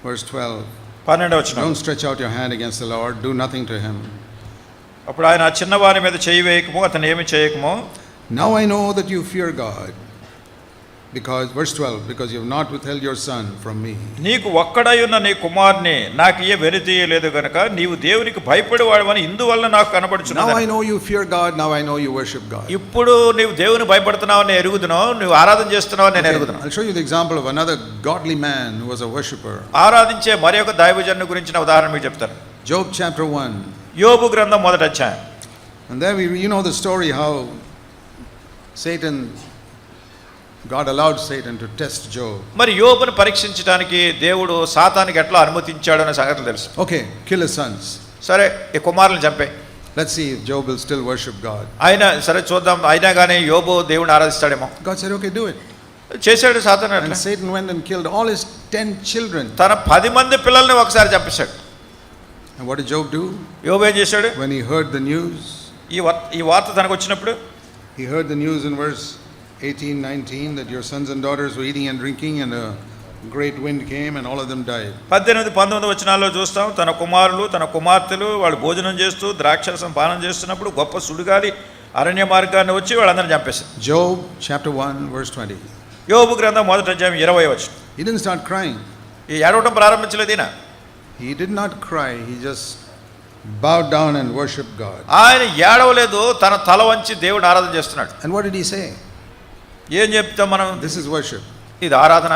Verse 12. 12వ వచనం. Don't stretch out your hand against the Lord. Do nothing to him. అప్పుడు ఆయన చిన్నవాని మీద చేయి వేయకము, అతను ఏమి చేయకము. Now I know that you fear God. Because, verse 12, because you have not withheld your son from me. నీకు ఒక్కడై ఉన్న నీ కుమారుని నాకు వెనుదీయలేదు గనుక నీవు దేవునికి భయపడేవాడవని ఇందువల్ల నాకు కనబడుచున్నది. Now I know you fear God. Now I know you worship God. ఇప్పుడు నీవు దేవుని భయపడుతున్నావు నేను ఎరుగుదును, నువ్వు ఆరాధన చేస్తున్నావు నేను ఎరుగుదును. I'll show you the example of another godly man who was a worshipper. ఆరాధించే మరి ఒక దైవజనుని గురించిన ఉదాహరణ మీకు చెప్తాను. Job chapter 1. యోబు గ్రంథం 1వ అధ్యాయం. And there you know the story how God allowed Satan to test Job. మరి యోబును పరీక్షించడానికి దేవుడు సాతానికి ఎట్లా అనుమతించాడు అనే సంగతి తెలుసు. Okay, kill his sons. సరే, ఈ కుమారులను చంపే. Let's see if Job will still worship God. అయినా సరే చూద్దాం, అయినా కానీ యోబు దేవుని ఆరాధిస్తాడేమో. God said, okay, do it. చేశాడు సాతాను. And Satan went and killed all his 10 children. తన 10 మంది పిల్లల్ని ఒకసారి చంపేశాడు. And what did Job do? యోబు ఏం చేశాడు? When he heard the news, ఈ వార్త తనకు వచ్చినప్పుడు, he heard the news in verse 18, 19 that your sons and daughters were eating and drinking and a great wind came and all of them died. 18, 19 వచనాల్లో చూస్తాం, తన కుమారులు తన కుమార్తెలు వాళ్ళు భోజనం చేస్తూ ద్రాక్షరసం పానం చేస్తున్నప్పుడు గొప్ప సుడిగాలి అరణ్య మార్గాన్ని వచ్చి వాళ్ళందరిని చంపేశారు. Job chapter 1 verse 20. యోబు గ్రంథం 1వ అధ్యాయం 20వ వచనం. He didn't start crying. ఈ ఏడవటం ప్రారంభించలేదు ఈయన. He did not cry. He just bowed down and worshiped God. ఆయన ఏడవలేదు, తన తల వంచి దేవుని ఆరాధన చేస్తున్నాడు. And what did he say? ఏం చెప్తాం మనం? This is worship. ఇది ఆరాధన.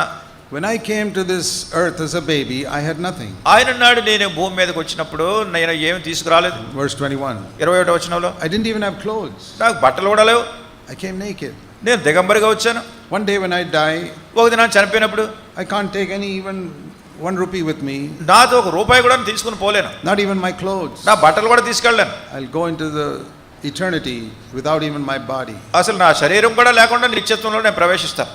When I came to this earth as a baby, I had nothing. ఆయన అన్నాడు, నేను భూమి మీదకి వచ్చినప్పుడు నేను ఏమి తీసుకురాలేదు. Verse 21. 21వ వచనంలో, I didn't even have clothes. నాకు బట్టలు కూడా లేవు. I came naked. నేను దిగంబరిగా వచ్చాను. One day when I die, ఒక దినాన్ని చనిపోయినప్పుడు, I can't take even 1 rupee with me. నాతో ఒక రూపాయి కూడా తీసుకుని పోలేను. Not even my clothes. నా బట్టలు కూడా తీసుకెళ్ళలేను. I'll go into the eternity without even my body. అసలు నా శరీరం కూడా లేకుండా నిత్యత్వంలో నేను ప్రవేశిస్తాను.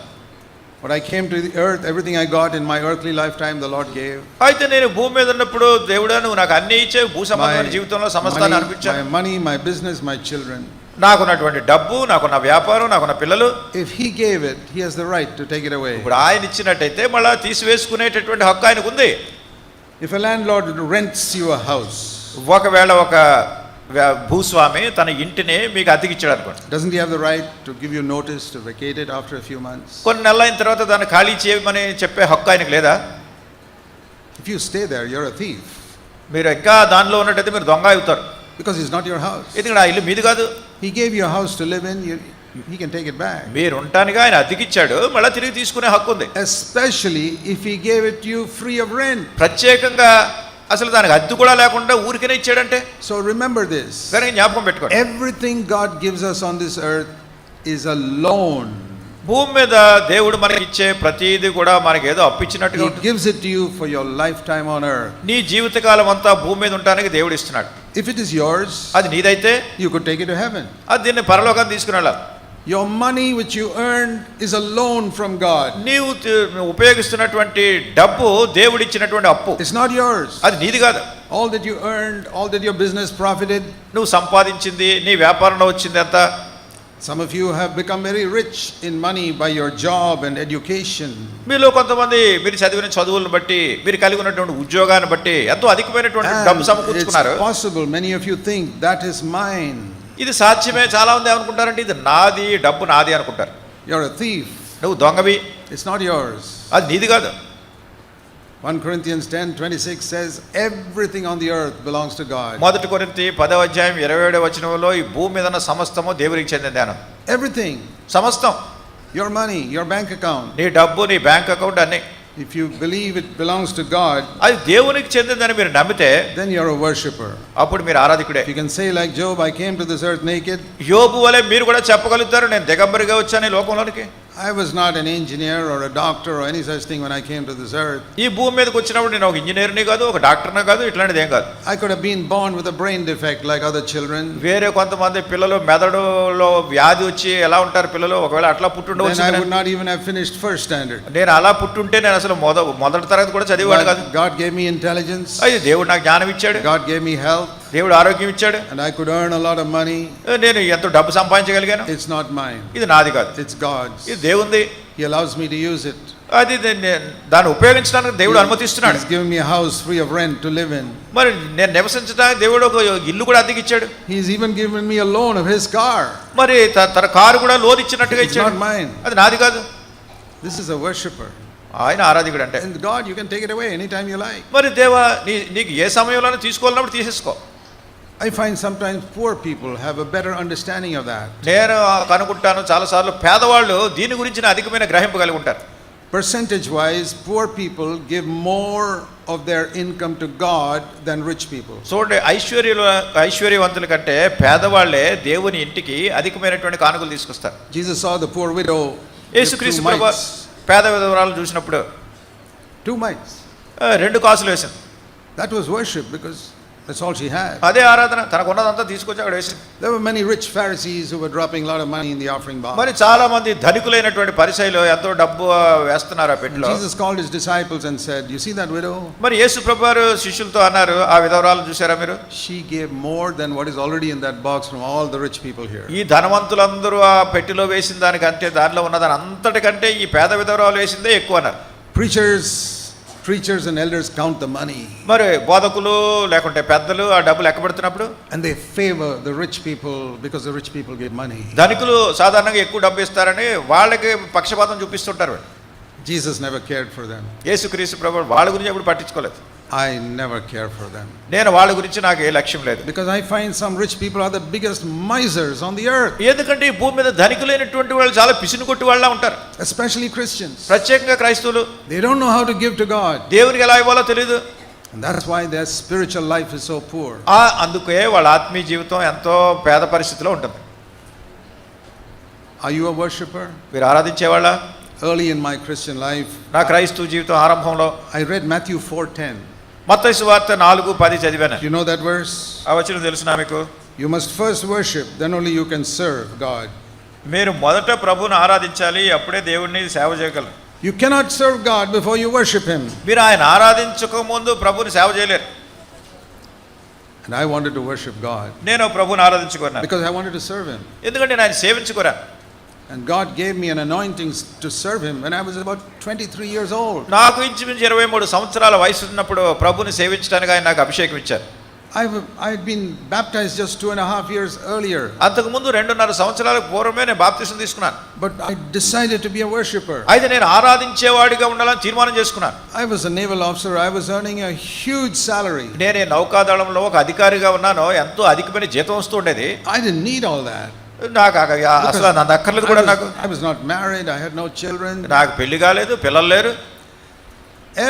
When I came to the earth, everything I got in my earthly lifetime, the Lord gave. అయితే నేను భూమి మీద ఉన్నప్పుడు దేవుడా నువ్వు నాకు అన్ని ఇచ్చావు, భూ సంబంధమైన జీవితంలో సమస్తాన్ని అనిపించాను. My money, my business, my children. నాకున్నటువంటి డబ్బు, నాకున్న వ్యాపారం, నాకున్న పిల్లలు. If he gave it, he has the right to take it away. ఇప్పుడు ఆయన ఇచ్చినట్టయితే మళ్ళా తీసివేసుకునేటటువంటి హక్కు ఆయనకు ఉంది. If a landlord rents you a house, ఒకవేళ ఒక భూస్వామి తన ఇంటిని మీకు అద్దెకిచ్చాడు అనుకోండి, doesn't he have the right to give you notice to vacate it after a few months? కొన్ని నెలల అయిన తర్వాత దాన్ని ఖాళీ చేయమని చెప్పే హక్కు ఆయనకు లేదా? If you stay there, you're a thief. మీరు ఇంకా దానిలో ఉన్నట్టయితే మీరు దొంగ అవుతారు. Because it's not your house. ఎందుకంటే ఆ ఇల్లు మీది కాదు. He gave you a house to live in. He can take it back. మీరు ఉండటానికి ఆయన అద్దెకిచ్చాడు, మళ్ళీ తిరిగి తీసుకునే హక్కు ఉంది. Especially if he gave it to you free of rent. ప్రత్యేకంగా అసలు దానికి అద్దె కూడా లేకుండా ఊరికనే ఇచ్చాడంటే. So remember this. దానికి జ్ఞాపకం పెట్టుకోండి. Everything God gives us on this earth is a loan. భూమి మీద దేవుడు మనకి ఇచ్చే ప్రతిదీ కూడా మనకి ఏదో అప్పిచ్చినట్టుగా He gives it to you for your lifetime on earth. నీ జీవితకాలం అంతా భూమి మీద ఉండడానికి దేవుడు ఇస్తున్నాడు. If it is yours, అది నీదైతే you could take it to heaven. అది దీన్ని పరలోకానికి తీసుకుని వెళ్ళాలి. Your money which you earned is a loan from God. నీవు ఉపయోగిస్తున్నటువంటి డబ్బు దేవుడు ఇచ్చినటువంటి అప్పు. It's not yours. అది నీది కాదు. All that you earned, all that your business profited, నువ్వు సంపాదించింది, నీ వ్యాపారంలో వచ్చింది అంతా. Some of you have become very rich in money by your job and education. మీలో కొంతమంది మీరు చదివిన చదువులను బట్టి, మీరు కలిగి ఉన్నటువంటి ఉద్యోగాన్ని బట్టి ఎంతో అధికమైనటువంటి డబ్బు సమకూర్చుకున్నారు. It's possible many of you think that is mine. ఇది సాధ్యమే. చాలా మంది ఏమనుకుంటారంటే ఇది నాది, డబ్బు నాది అనుకుంటారు. You're a thief. నువ్వు దొంగవి. It's not yours. అది నీది కాదు. 1 Corinthians 10:26 says everything on the earth belongs to God. మొదటి కొరింథీ 10వ అధ్యాయం 27వ వచనంలో ఈ భూమి మీద ఉన్న సమస్తము దేవునికి చెందింది. Everything. సమస్తం. Your money, your bank account. నీ డబ్బు, నీ బ్యాంక్ అకౌంట్ అన్ని. If you believe it belongs to God, అది దేవునికి చెందిందని మీరు నమ్మితే then you're a worshipper. అప్పుడు మీరు ఆరాధకుడే. You can say like Job, I came to this earth naked. యోబు వలె మీరు కూడా చెప్పగలుగుతారు, నేను దిగంబరిగా వచ్చాను ఈ లోకంలోనికి. I was not an engineer or a doctor or any such thing when I came to this earth. ఈ భూమి మీదకి వచ్చినప్పుడు నేను ఒక ఇంజనీర్ని కాదు, ఒక డాక్టర్ని కాదు, ఇట్లాంటిది ఏం కాదు. I could have been born with a brain defect like other children. వేరే కొంతమంది పిల్లలు మెదడులో వ్యాధి వచ్చి ఎలా ఉంటారు పిల్లలు, ఒకవేళ అట్లా పుట్టుండవచ్చు. Then I would not even have finished first standard. నేను అలా పుట్టుంటే నేను అసలు మొదటి తరగతి కూడా చదివేవాడు కాదు. God gave me intelligence. అయ్యి దేవుడు నాకు జ్ఞానం ఇచ్చాడు. God gave me health. దేవుడు ఆరోగ్యం ఇచ్చాడు, and I could earn a lot of money. నేను ఎంతో డబ్బు సంపాదించగలిగాను. It's not mine. ఇది నాది కాదు, It's God's. ఇది దేవుంది. He allows me to use it. అది దాన్ని ఉపయోగించడానికి దేవుడు అనుమతిస్తున్నాడు. He's given me a house free of rent to live in. మరి నేను నివసించడానికి దేవుడు ఒక ఇల్లు కూడా అద్దెకి ఇచ్చాడు. He's even given me a loan of his car. మరి తన కారు కూడా లోన్ ఇచ్చినట్టుగా It's ఇచ్చాడు. not mine. అది నాది కాదు. This is a worshipper. ఆయన ఆరాధకుడు అంటే. And God, you can take it away anytime you like. మరి దేవా నీకు ఏ సమయంలోనే తీసుకోవాలన్నప్పుడు తీసేసుకో. I find sometimes poor people have a better understanding of that. నేను కనుకుంటాను చాలాసార్లు పేదవాళ్ళు దీని గురించి అధికమైన గ్రహింపు కలిగి ఉంటారు. Percentage wise, poor people give more of their income to God than rich people. చూడండి, ఐశ్వర్యవంతుల కంటే పేదవాళ్లే దేవుని ఇంటికి అధికమైనటువంటి కానుకలు తీసుకొస్తారు. Jesus saw the poor widow. యేసుక్రీస్తు ప్రభువు పేద విధవరాలు చూసినప్పుడు 2 mites. 2 కాసులు వేసింది. That was worship because that's all she had. అదే ఆరాధన, తనకు ఉన్నదంతా తీసుకొచ్చి అక్కడ వేసింది. There were many rich Pharisees who were dropping a lot of money in the offering box. మరి చాలా మంది ధనికులైనటువంటి పరిసయ్యులు ఎంతో డబ్బు వేస్తున్నారు ఆ పెట్టెలో. Jesus called his disciples and said, "You see that widow? మరి యేసు ప్రభువారు శిష్యులతో అన్నారు, ఆ విధవరాలు చూసారా మీరు? She gave more than what is already in that box from all the rich people here." ఈ ధనవంతులందరూ ఆ పెట్టెలో వేసిన దానికంటే, దానిలో ఉన్నదాని అంతటికంటే ఈ పేద విధవరాలు వేసిందే ఎక్కువ అన్నారు. Preachers and elders count the money. మరి బోధకులు లేకుంటే పెద్దలు ఆ డబ్బులు లెక్క పెడుతున్నప్పుడు and they favor the rich people because the rich people give money. ధనికులు సాధారణంగా ఎక్కువ డబ్బు ఇస్తారని వాళ్ళకి పక్షపాతం చూపిస్తుంటారు. Jesus never cared for them. యేసుక్రీస్తు ప్రభువు వాళ్ళ గురించి ఎప్పుడు పట్టించుకోలేదు. I never care for them. నేను వాళ్ళ గురించి నాకు ఏ లక్ష్యం లేదు. Because I find some rich people are the biggest misers on the earth. ఎందుకంటే ఈ భూమి మీద ధనికులైనటువంటి వాళ్ళు చాలా పిసినుకొట్టు వాళ్ళ ఉంటారు. Especially Christians. ప్రత్యేకంగా క్రైస్తవులు. They don't know how to give to God. దేవునికి ఎలా ఇవ్వాలో తెలియదు. And that's why their spiritual life is so poor. అందుకే వాళ్ళ ఆత్మీయ జీవితం ఎంతో పేద పరిస్థితిలో ఉంటుంది. Are you a worshipper? మీరు ఆరాధించేవాళ్ళ? Early in my Christian life, నా క్రైస్తవ జీవితం ఆరంభంలో I read Matthew 4:10. మత్తయి సువార్త 4:10 చదివాను. You know that verse? ఆ వచనం తెలుసునా మీకు? You must first worship, then only you can serve God. మీరు మొదట ప్రభువుని ఆరాధించాలి, అప్పుడే దేవుణ్ణి సేవ చేయగలరు. You cannot serve God before you worship him. మీరు ఆయన ఆరాధించక ముందు ప్రభువుని సేవ చేయలేరు. And I wanted to worship God. నేను ప్రభువుని ఆరాధించుకున్నాను. Because I wanted to serve him. ఎందుకంటే నేను ఆయన సేవించుకున్నాను. And God gave me an anointing to serve him when I was about 23 years old. నాకు ఇంచుమించు 23 సంవత్సరాల వయసు ఉన్నప్పుడు ప్రభువుని సేవించడానికి ఆయన నాకు అభిషేకం ఇచ్చారు. I had been baptized just 2.5 years earlier. అంతకు ముందు 2.5 సంవత్సరాల పూర్వమే నేను బాప్తిసం తీసుకున్నాను. But I decided to be a worshipper. అయితే నేను ఆరాధించేవాడిగా ఉండాలని తీర్మానం చేసుకున్నాను. I was a naval officer. I was earning a huge salary. నేను నౌకాదళంలో ఒక అధికారిగా ఉన్నాను. ఎంతో అధికమైన జీతం వస్తూ ఉండేది. I didn't need all that. నాకు అసలు నాకు అక్కర్లేదు కూడా. నాకు I was not married. I had no children. నాకు పెళ్లి కాలేదు, పిల్లలు లేరు.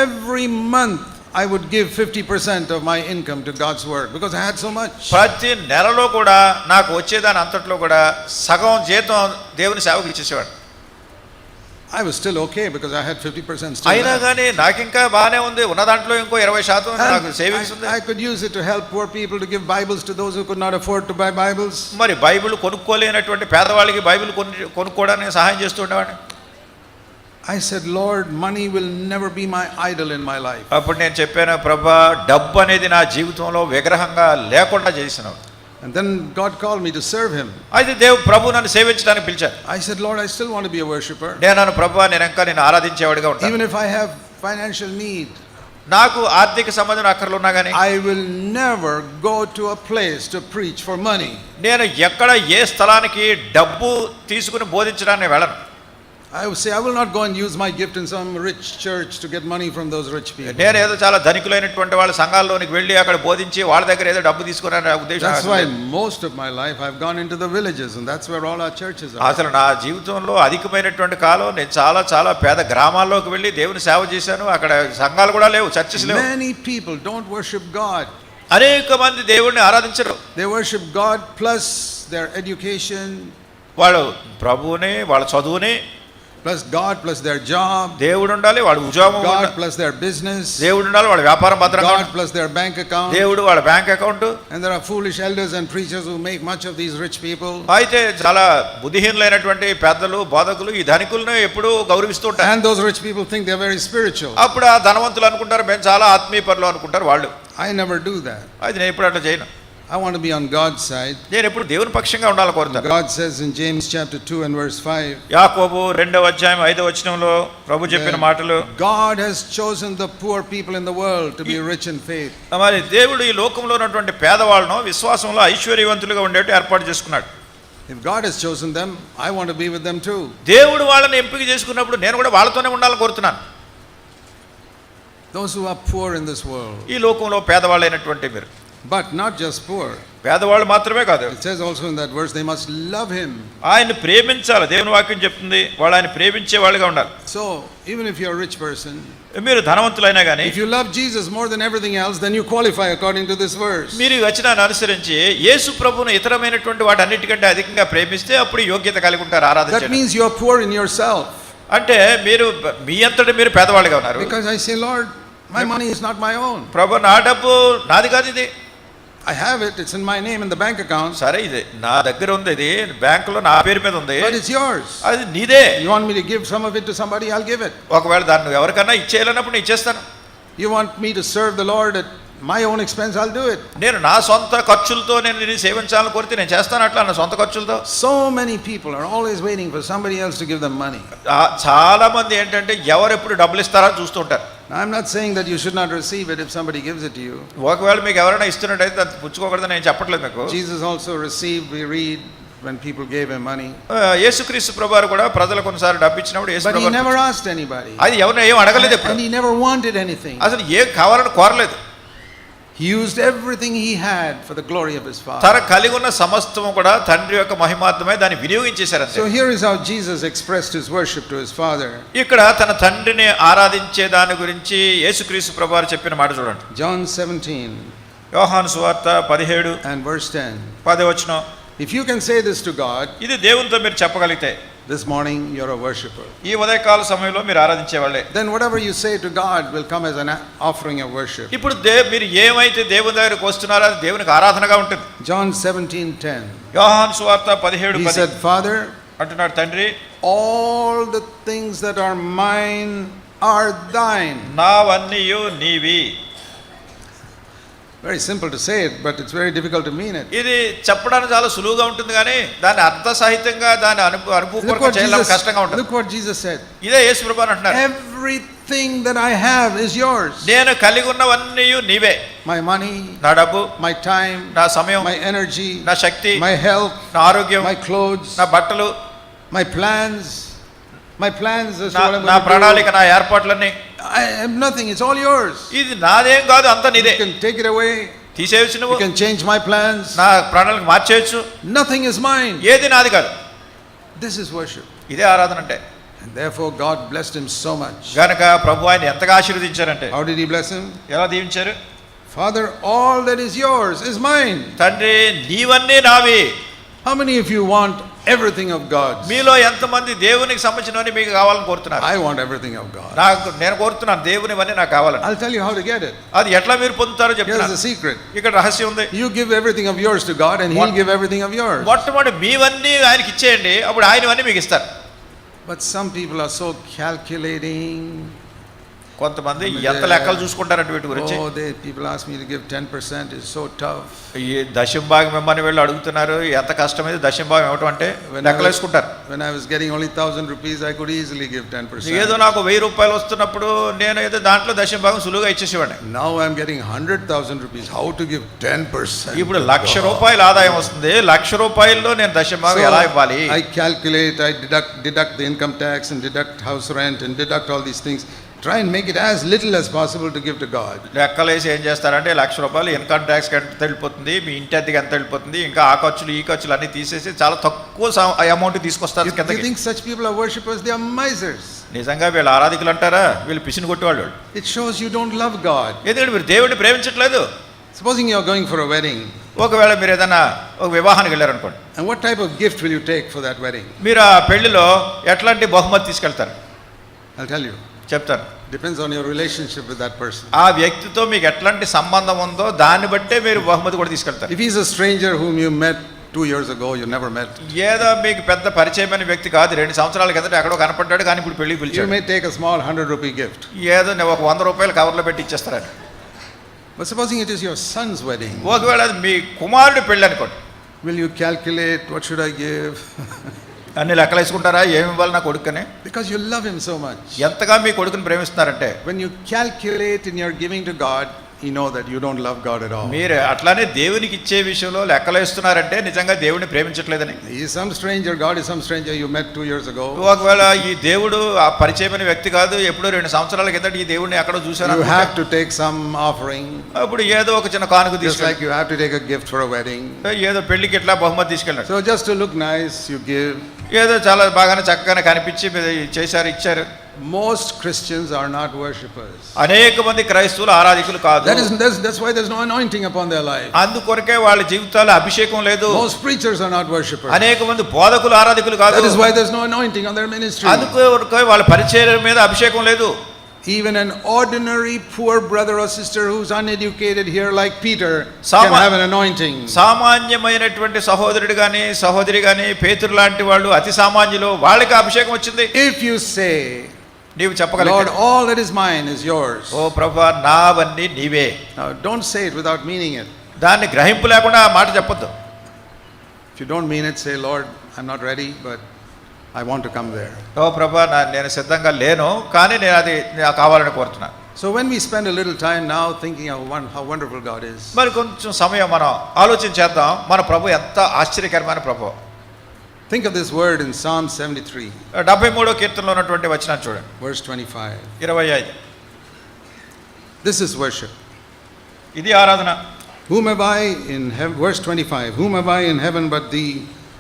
Every month I would give 50% of my income to God's work because I had so much. ప్రతి నెలలో కూడా నాకు వచ్చేదాని అంతట్లో కూడా సగం జీతం దేవుని సేవకు ఇచ్చేసేవాడు. I was still okay because I had 50% still. అయినా కానీ నాకు ఇంకా బాగానే ఉంది. ఉన్న దాంట్లో ఇంకో 20% నాకు సేవింగ్స్ ఉంది. I could use it to help poor people, to give Bibles to those who could not afford to buy Bibles. మరి బైబిల్ కొనుక్కోలేనటువంటి పేదవాళ్ళకి బైబిల్ కొనుక్కోవడానికి సహాయం చేస్తుండేవాడిని. I said, Lord, money will never be my idol in my life. అప్పుడు నేను చెప్పాను, ప్రభా డబ్బు అనేది నా జీవితంలో విగ్రహంగా లేకుండా చేసినావు. And then God called me to serve him. అయితే ప్రభు నన్ను సేవించడానికి పిలిచారు. I said, Lord, I still want to be a worshipper. నేను ప్రభా నేను ఇంకా నిన్ను ఆరాధించేవాడిగా ఉంటాను. Even if I have financial need. నాకు ఆర్థిక సంబంధం అక్కర్లు ఉన్నా కానీ I will never go to a place to preach for money. నేను ఎక్కడ ఏ స్థలానికి డబ్బు తీసుకుని బోధించడానికి వెళ్ళను. I would say I will not go and use my gift in some rich church to get money from those rich people. నేను ఏదో చాలా ధనికులైనటువంటి వాళ్ళ సంఘాల్లోనికి వెళ్ళి అక్కడ బోధించి వాళ్ళ దగ్గర ఏదో డబ్బు తీసుకునే ఉద్దేశం. That's why most of my life I've gone into the villages and that's where all our churches are. అసలు నా జీవితంలో అధికమైనటువంటి కాలం నేను చాలా చాలా పేద గ్రామాల్లోకి వెళ్ళి దేవుని సేవ చేశాను. అక్కడ సంఘాలు కూడా లేవు, చర్చెస్ లేవు. Many people don't worship God. అనేక మంది దేవుడిని ఆరాధించరు. They worship God plus their education. వాళ్ళు ప్రభువుని, వాళ్ళ చదువుని, plus God plus their job. దేవుడు ఉండాలి, వాళ్ళ ఉద్యోగం. God plus their business. దేవుడు ఉండాలి, వాళ్ళ వ్యాపారం భద్రంగా. God plus their bank account. దేవుడు వాళ్ళ bank account. And there are foolish elders and preachers who make much of these rich people. అయితే చాలా బుద్ధిహీనులైనటువంటి పెద్దలు, బోధకులు ఈ ధనికులను ఎప్పుడూ గౌరవిస్తూ ఉంటారు. And those rich people think they are very spiritual. అప్పుడు ఆ ధనవంతులు అనుకుంటారు మేము చాలా ఆత్మీయ పరులు అనుకుంటారు వాళ్ళు. I never do that. అయితే నేను ఎప్పుడు అట్లా చేయను. I want to be on God's side. నేను ఎప్పుడు దేవుని పక్షంగా ఉండాలని కోరుతాను. God says in James chapter 2 and verse 5. యాకోబు 2వ అధ్యాయం 5వ వచనంలో ప్రభు చెప్పిన మాటలు, God has chosen the poor people in the world to be rich in faith. మరి దేవుడు ఈ లోకంలో ఉన్నటువంటి పేదవాళ్ళను విశ్వాసంలో ఐశ్వర్యవంతులుగా ఉండేట్టు ఏర్పాటు చేసుకున్నాడు. If God has chosen them, I want to be with them too. దేవుడు వాళ్ళని ఎంపిక చేసుకున్నప్పుడు నేను కూడా వాళ్ళతోనే ఉండాలని కోరుతున్నాను. Those who are poor in this world. ఈ లోకంలో పేదవాళ్ళైనటువంటి మీరు. But not just poor. పేదవాళ్ళు మాత్రమే కాదు. It says also in that verse they must love him. ఆయన్ని ప్రేమించాలి. దేవుని వాక్యం చెప్తుంది వాళ్ళు ఆయన ప్రేమించే వాళ్ళుగా ఉండాలి. So even if you're a rich person, మీరు ధనవంతులైనా కానీ, if you love Jesus more than everything else, then you qualify according to this verse. మీరు ఈ వచనాన్ని అనుసరించి యేసు ప్రభువును ఇతరమైనటువంటి వాటన్నిటికంటే అధికంగా ప్రేమిస్తే అప్పుడు యోగ్యత కలిగి ఉంటారు ఆరాధించడానికి. That means you're poor in yourself. అంటే మీరు మీ అంతటి మీరు పేదవాళ్ళుగా ఉన్నారు. Because I say, Lord, my money is not my own. ప్రభు నా డబ్బు నాది కాదు, ఇది I have it, it's in my name in the bank account. సరే, ఇది నా దగ్గర ఉంది, ఇది బ్యాంకులో నా పేరు మీద ఉంది. But it's yours. అది నీదే. You want me to give some of it to somebody, I'll give it. ఒకవేళ దాన్ని ఎవరికన్నా ఇచ్చేయాలన్నప్పుడు నేను ఇచ్చేస్తాను. You want me to serve the Lord at my own expense, I'll do it. నేను నా సొంత ఖర్చులతో నేను నిన్ను సేవించాలని కోరితే నేను చేస్తాను, అట్లా నా సొంత ఖర్చులతో. So many people are always waiting for somebody else to give them money. చాలా మంది ఏంటంటే ఎవరు ఎప్పుడు డబ్బులు ఇస్తారో చూస్తూ ఉంటారు. I'm not saying that you should not receive it if somebody gives it to you. ఒకవేళ మీకు ఎవరైనా ఇస్తున్నట్టయితే అది పుచ్చుకోకూడదని నేను చెప్పట్లేదు మీకు. Jesus also received, we read, when people gave him money. యేసుక్రీస్తు ప్రభువారు కూడా ప్రజలకు కొన్నిసార్లు డబ్బు ఇచ్చినప్పుడు యేసు ప్రభువారు, but he never asked anybody. అది ఎవరిని ఏం అడగలేదు ఎప్పుడు. And he never wanted anything. అసలు ఏం కావాలని కోరలేదు. He used everything he had for the glory of his Father. తన కలిగి ఉన్న సమస్తము కూడా తండ్రి యొక్క మహిమార్థమై దాన్ని వినియోగించేశారు అంతే. So here is how Jesus expressed his worship to his Father. ఇక్కడ తన తండ్రిని ఆరాధించే దాని గురించి యేసుక్రీస్తు ప్రభువారు చెప్పిన మాట చూడండి. John 17 యోహాను సువార్త 17 and verse 10. 10వ వచనం. If you can say this to God, ఇది దేవునితో మీరు చెప్పగలిగితే, this morning you're a worshipper. ఈ ఉదయకాల సమయంలో మీరు ఆరాధించే వాళ్ళే. Then whatever you say to God will come as an offering of worship. ఇప్పుడు మీరు ఏమైతే దేవుని దగ్గరికి వస్తున్నారో అది దేవునికి ఆరాధనగా ఉంటుంది. John 17:10. యోహాను సువార్త 17:10. He said, Father, అంటున్నాడు తండ్రి, all the things that are mine are thine. నావన్నీయు నీవి. Very simple to say it, but it's very difficult to mean it. ఇది చెప్పడానికి చాలా సులువుగా ఉంటుంది కానీ దాన్ని అర్థ సాహిత్యంగా దాన్ని అనుభూతిపూర్వకంగా చేయడం కష్టంగా ఉంటుంది. Look what Jesus said. ఇదే యేసు ప్రభువు అంటున్నారు. Everything that I have is yours. నేను కలిగి ఉన్నవన్నీ నీవే. My money, నా డబ్బు, my time, నా సమయం, my energy, నా శక్తి, my health, నా ఆరోగ్యం, my clothes, నా బట్టలు, my plans as to what I'm నా going to ప్రణాళిక, do. నా ఏర్పాట్లన్నీ. I have nothing, it's all yours. ఇది నాదేం కాదు, అంతా నీదే. You can take it away. తీసేయచ్చు నువ్వు. You can change my plans. నా ప్రణాళిక మార్చేయచ్చు. Nothing is mine. ఏది నాది కాదు. This is worship. ఇదే ఆరాధన అంటే. And therefore God blessed him so much. గనుక ప్రభు ఆయన ఎంతగా ఆశీర్వదించారంటే. How did he bless him? ఎలా దీవించారు? Father, all that is yours is mine. తండ్రి నీవన్నీ నావి. How many of you want everything of God? మీలో ఎంతమంది దేవునికి సంబంధించినవన్నీ మీకు కావాలని కోరుతున్నారు? I want everything of God. నేను కోరుతున్నాను దేవునివన్నీ నాకు కావాలని. I'll tell you how to get it. అది ఎట్లా మీరు పొందుతారో చెప్తాను. Here's the secret. ఇక్కడ రహస్యం ఉంది. You give everything of yours to God and he'll give everything of yours. మొట్టమొదటి మీవన్నీ ఆయనకి ఇచ్చేయండి, అప్పుడు ఆయనవన్నీ మీకు ఇస్తారు. But some people are so calculating. కొంతమంది ఎంత లెక్కలు చూసుకుంటారంటే వీటి గురించి. People ask me to give 10%, is so tough. ఈ దశంభాగం ఇవ్వమని వీళ్ళు అడుగుతున్నారు. ఎంత కష్టమైంది దశంభాగం ఇవ్వటం అంటే లెక్కలు వేసుకుంటారు. When I was getting only 1,000 rupees, I could easily give 10%. ఏదో నాకు 1000 రూపాయలు వస్తున్నప్పుడు నేను ఏదో దాంట్లో దశంభాగం సులువుగా ఇచ్చేసేవాడిని. Now I'm getting 100,000 rupees. How to give 10%? ఇప్పుడు 1,00,000 రూపాయలు ఆదాయం వస్తుంది. 1,00,000 రూపాయల్లో నేను దశంభాగం ఎలా ఇవ్వాలి? I calculate, I deduct the income tax and deduct house rent and deduct all these things. Try and make it as little as possible to give to God. లెక్కలేసి ఏం చేస్తారంటే 1,00,000 రూపాయలు ఇన్కమ్ ట్యాక్స్ ఎంత వెళ్ళిపోతుంది, మీ ఇంటి అద్దెకి ఎంత వెళ్ళిపోతుంది, ఇంకా ఆ ఖర్చులు ఈ ఖర్చులు అన్ని తీసేసి చాలా తక్కువ అమౌంట్ తీసుకొస్తారు కిందకి. You think such people are worshippers? They are misers. నిజంగా వీళ్ళు ఆరాధికులు అంటారా? వీళ్ళు పిసిని కొట్టేవాళ్ళు. It shows you don't love God. ఎందుకంటే మీరు దేవుడిని ప్రేమించట్లేదు. Supposing you are going for a wedding. ఒకవేళ మీరు ఏదైనా ఒక వివాహానికి వెళ్ళారనుకోండి. And what type of gift will you take for that wedding? మీరు ఆ పెళ్లిలో ఎట్లాంటి బహుమతి తీసుకెళ్తారు? I'll tell you. చెప్తాను. Depends on your relationship with that person. ఆ వ్యక్తితో మీకు ఎట్లాంటి సంబంధం ఉందో దాన్ని బట్టే మీరు బహుమతి కూడా తీసుకెళ్తారు. If he's a stranger whom you met 2 years ago, you never met. ఏదో మీకు పెద్ద పరిచయమైన వ్యక్తి కాదు, 2 సంవత్సరాల కిందట ఎక్కడో కనపడ్డాడు కానీ ఇప్పుడు పెళ్లికి పిలిచాడు. You may take a small 100 rupee gift. ఏదో ఒక 100 రూపాయలు కవర్లో పెట్టి ఇచ్చేస్తారని. But supposing it is your son's wedding, ఒకవేళ అది మీ కుమారుడి పెళ్ళి అనుకోండి, will you calculate what should I give? అన్ని లెక్కలేసుకుంటారా ఏమి ఇవ్వాలి నా కొడుకుని? Because you love him so much. ఎంతగా మీ కొడుకుని ప్రేమిస్తున్నారంటే, When you calculate in your giving to God, you know that you don't love God at all. మీరు అట్లానే దేవునికి ఇచ్చే విషయంలో లెక్కలేస్తున్నారంటే నిజంగా దేవుడిని ప్రేమించట్లేదని. He is some stranger, God is some stranger you met 2 years ago. ఒకవేళ ఈ దేవుడు ఆ పరిచయమైన వ్యక్తి కాదు, ఎప్పుడో 2 సంవత్సరాల కిందట ఈ దేవుడిని ఎక్కడో చూశాను. You have to take some offering. అప్పుడు ఏదో ఒక చిన్న కానుక Just తీసుకెళ్ళి, like you have to take a gift for a wedding. ఏదో పెళ్లికి ఎట్లా బహుమతి తీసుకెళ్ళాడు. So just to look nice, you give. ఏదో చాలా బాగానే చక్కగానే కనిపించి చేశారు, ఇచ్చారు. Most Christians are not worshippers. అనేక మంది క్రైస్తవులు ఆరాధికులు కాదు. That's why there's no anointing upon their life. అందుకొరకే వాళ్ళ జీవితాల్లో అభిషేకం లేదు. Most preachers are not worshippers. అనేక మంది బోధకులు ఆరాధికులు కాదు. That is why there's no anointing on their ministry. అందుకొరకే వాళ్ళ పరిచర్య మీద అభిషేకం లేదు. Even an ordinary poor brother or sister who's uneducated here like Peter can have an anointing. సామాన్యమైనటువంటి సహోదరుడు గాని సహోదరి గాని పేతురు లాంటి వాళ్ళు అతి సామాన్యులు, వాళ్ళకి అభిషేకం వచ్చింది. If you say, నీవు చెప్పగలిగితే, Lord, all that is mine is yours. ఓ ప్రభువా నావన్నీ నీవే. Now don't say it without meaning it. దాన్ని గ్రహింపు లేకుండా ఆ మాట చెప్పొద్దు. If you don't mean it, say, Lord, I'm not ready, but I want to come there. ఓ ప్రభువా నేను సిద్ధంగా లేను, కానీ నేను అది నాకు కావాలని కోరుతున్నాను. So when we spend a little time now thinking of how wonderful God is, మరి కొంచెం సమయం మనం ఆలోచించేద్దాం, మన ప్రభు ఎంత ఆశ్చర్యకరమైన ప్రభు. think of this word in Psalm 73, 73వ కీర్తనలో ఉన్నటువంటి వచనాన్ని చూడండి, verse 25. 25. This is worship. ఇది ఆరాధన. Whom have I in heaven, verse 25, whom have I in heaven but thee?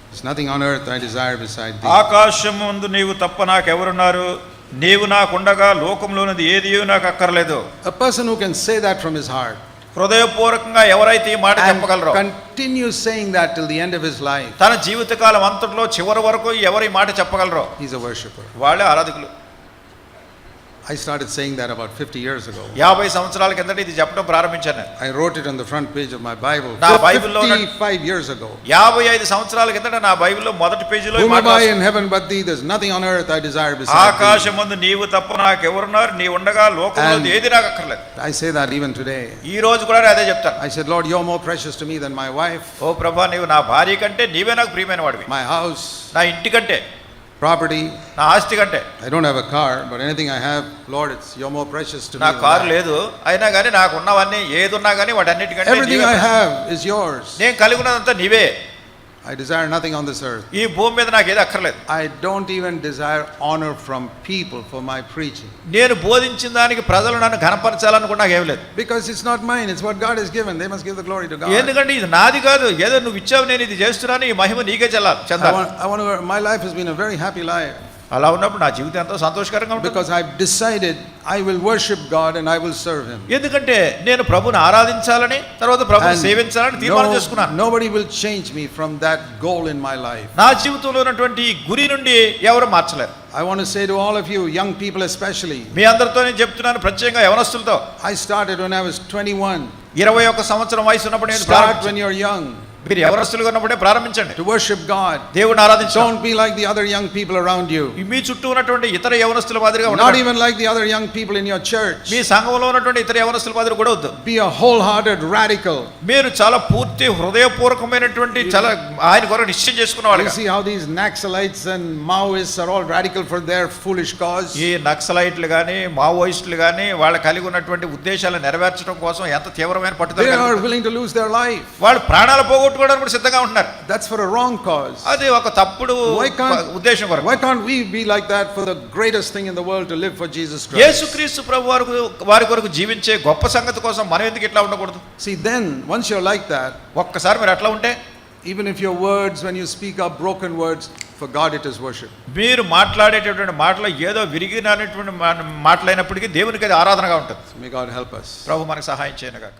There's nothing on earth I desire beside thee. ఆకాశమందు నీవు తప్ప నాకెవరున్నారు, నీవు నాకుండగా లోకంలోనిది ఏదియూ నాకు అక్కర్లేదు. A person who can say that from his heart, హృదయపూర్వకంగా ఎవరైతే ఈ మాట చెప్పగలరో, continue saying that till the end of his life, తన జీవితకాలం అంతట్లో చివరి వరకు ఎవరు ఈ మాట చెప్పగలరో he's a worshipper. వాళ్ళే ఆరాధకులు. I started saying that about 50 years ago. 50 సంవత్సరాల కిందట ఇది చెప్పడం ప్రారంభించాను. I wrote it on the front page of my Bible. నా బైబిల్లో 55 years ago. 55 సంవత్సరాల కిందట నా బైబిల్లో మొదటి పేజీలో ఈ Whom మాట have I రాశాను. in heaven but thee? There's nothing on earth I desire beside thee. ఆకాశమందు నీవు తప్ప నాకెవరున్నారు, నీ ఉండగా లోకంలో ఏది నాకు అక్కర్లేదు. I say that even today. ఈ రోజు కూడా నేను అదే చెప్తాను. I said, Lord, you're more precious to me than my wife, ఓ ప్రభువా నీవు నా భార్య కంటే నీవే నాకు ప్రియమైన వాడివి, my house, నా ఇంటి కంటే, property. నా ఆస్తి కంటే. I don't have a car, but anything I have, Lord, you're more precious to me. నా than కారు that. లేదు, అయినా కానీ నాకు ఉన్నవన్నీ ఏదున్నా కానీ వాటన్నిటికంటే Everything I have is yours. నేను కలిగి ఉన్నదంతా నీవే. I desire nothing on this earth. ఈ భూమి మీద నాకు ఏది అక్కర్లేదు. I don't even desire honor from people for my preaching. నేను బోధించిన దానికి ప్రజలు నన్ను ఘనపరచాలనుకున్నా నాకు ఏమీ లేదు. Because it's not mine, it's what God has given. They must give the glory to God. ఎందుకంటే ఇది నాది కాదు, ఏదో నువ్వు ఇచ్చావు, నేను ఇది చేస్తున్నాను, ఈ మహిమ నీకే చెందాలి. My life has been a very happy life. అలా ఉన్నప్పుడు నా జీవితం ఎంతో సంతోషకరంగా ఉంటుంది. Because I've decided I will worship God and I will serve him. ఎందుకంటే నేను ప్రభుని ఆరాధించాలని, తర్వాత ప్రభుని సేవించాలని తీర్మానం చేసుకున్నాను. Nobody will change me from that goal in my life. నా జీవితంలో ఉన్నటువంటి గురి నుండి ఎవరు మార్చలేరు. I want to say to all of you, young people especially, మీ అందరితో నేను చెప్తున్నాను, ప్రత్యేకంగా యవనస్తులతో. I started when I was 21. 21 సంవత్సరం వయసు ఉన్నప్పుడు నేను Start when you're young. మీరు యవనస్తులుగా ఉన్నప్పుడే ప్రారంభించండి. To worship God. దేవుని ఆరాధించండి. Don't be like the other young people around you. మీ చుట్టూ ఉన్నటువంటి ఇతర యవనస్తుల మాదిరిగా Not ఉండకండి. even like the other young people in your church. మీ సంఘంలో ఉన్నటువంటి ఇతర యవనస్తుల మాదిరి కూడా వద్దు. Be a wholehearted radical. మీరు చాలా పూర్తి హృదయపూర్వకమైనటువంటి చాలా ఆయన కొరకు నిశ్చయం చేసుకున్న You వాళ్ళుగా. see how these Naxalites and Maoists are all radical for their foolish cause. ఈ నక్సలైట్లు గాని మావోయిస్టులు గాని వాళ్ళ కలిగి ఉన్నటువంటి ఉద్దేశాలను నెరవేర్చడం కోసం ఎంత తీవ్రమైన పట్టుదల They కలిగి are ఉంటారు. willing to lose their life. వాళ్ళు ప్రాణాలు పోగొట్టుకోవడానికి కూడా సిద్ధంగా ఉంటున్నారు. That's for a wrong cause. అది ఒక తప్పుడు ఉద్దేశం కొరకు. Why can't we be like that for the greatest thing in the world, to live for Jesus Christ? యేసుక్రీస్తు ప్రభువు వారి కొరకు జీవించే గొప్ప సంగతి కోసం మనం ఎందుకు ఇట్లా ఉండకూడదు? See, then once you're like that, ఒక్కసారి మీరు అట్లా ఉంటే, even if your words when you speak are broken words, for God it is worship. మీరు మాట్లాడేటటువంటి మాటలు ఏదో విరిగినటువంటి మాటలైనప్పటికీ దేవునికి అది ఆరాధనగా ఉంటుంది. May God help us. ప్రభు మనకు సహాయం చేయనుగాక.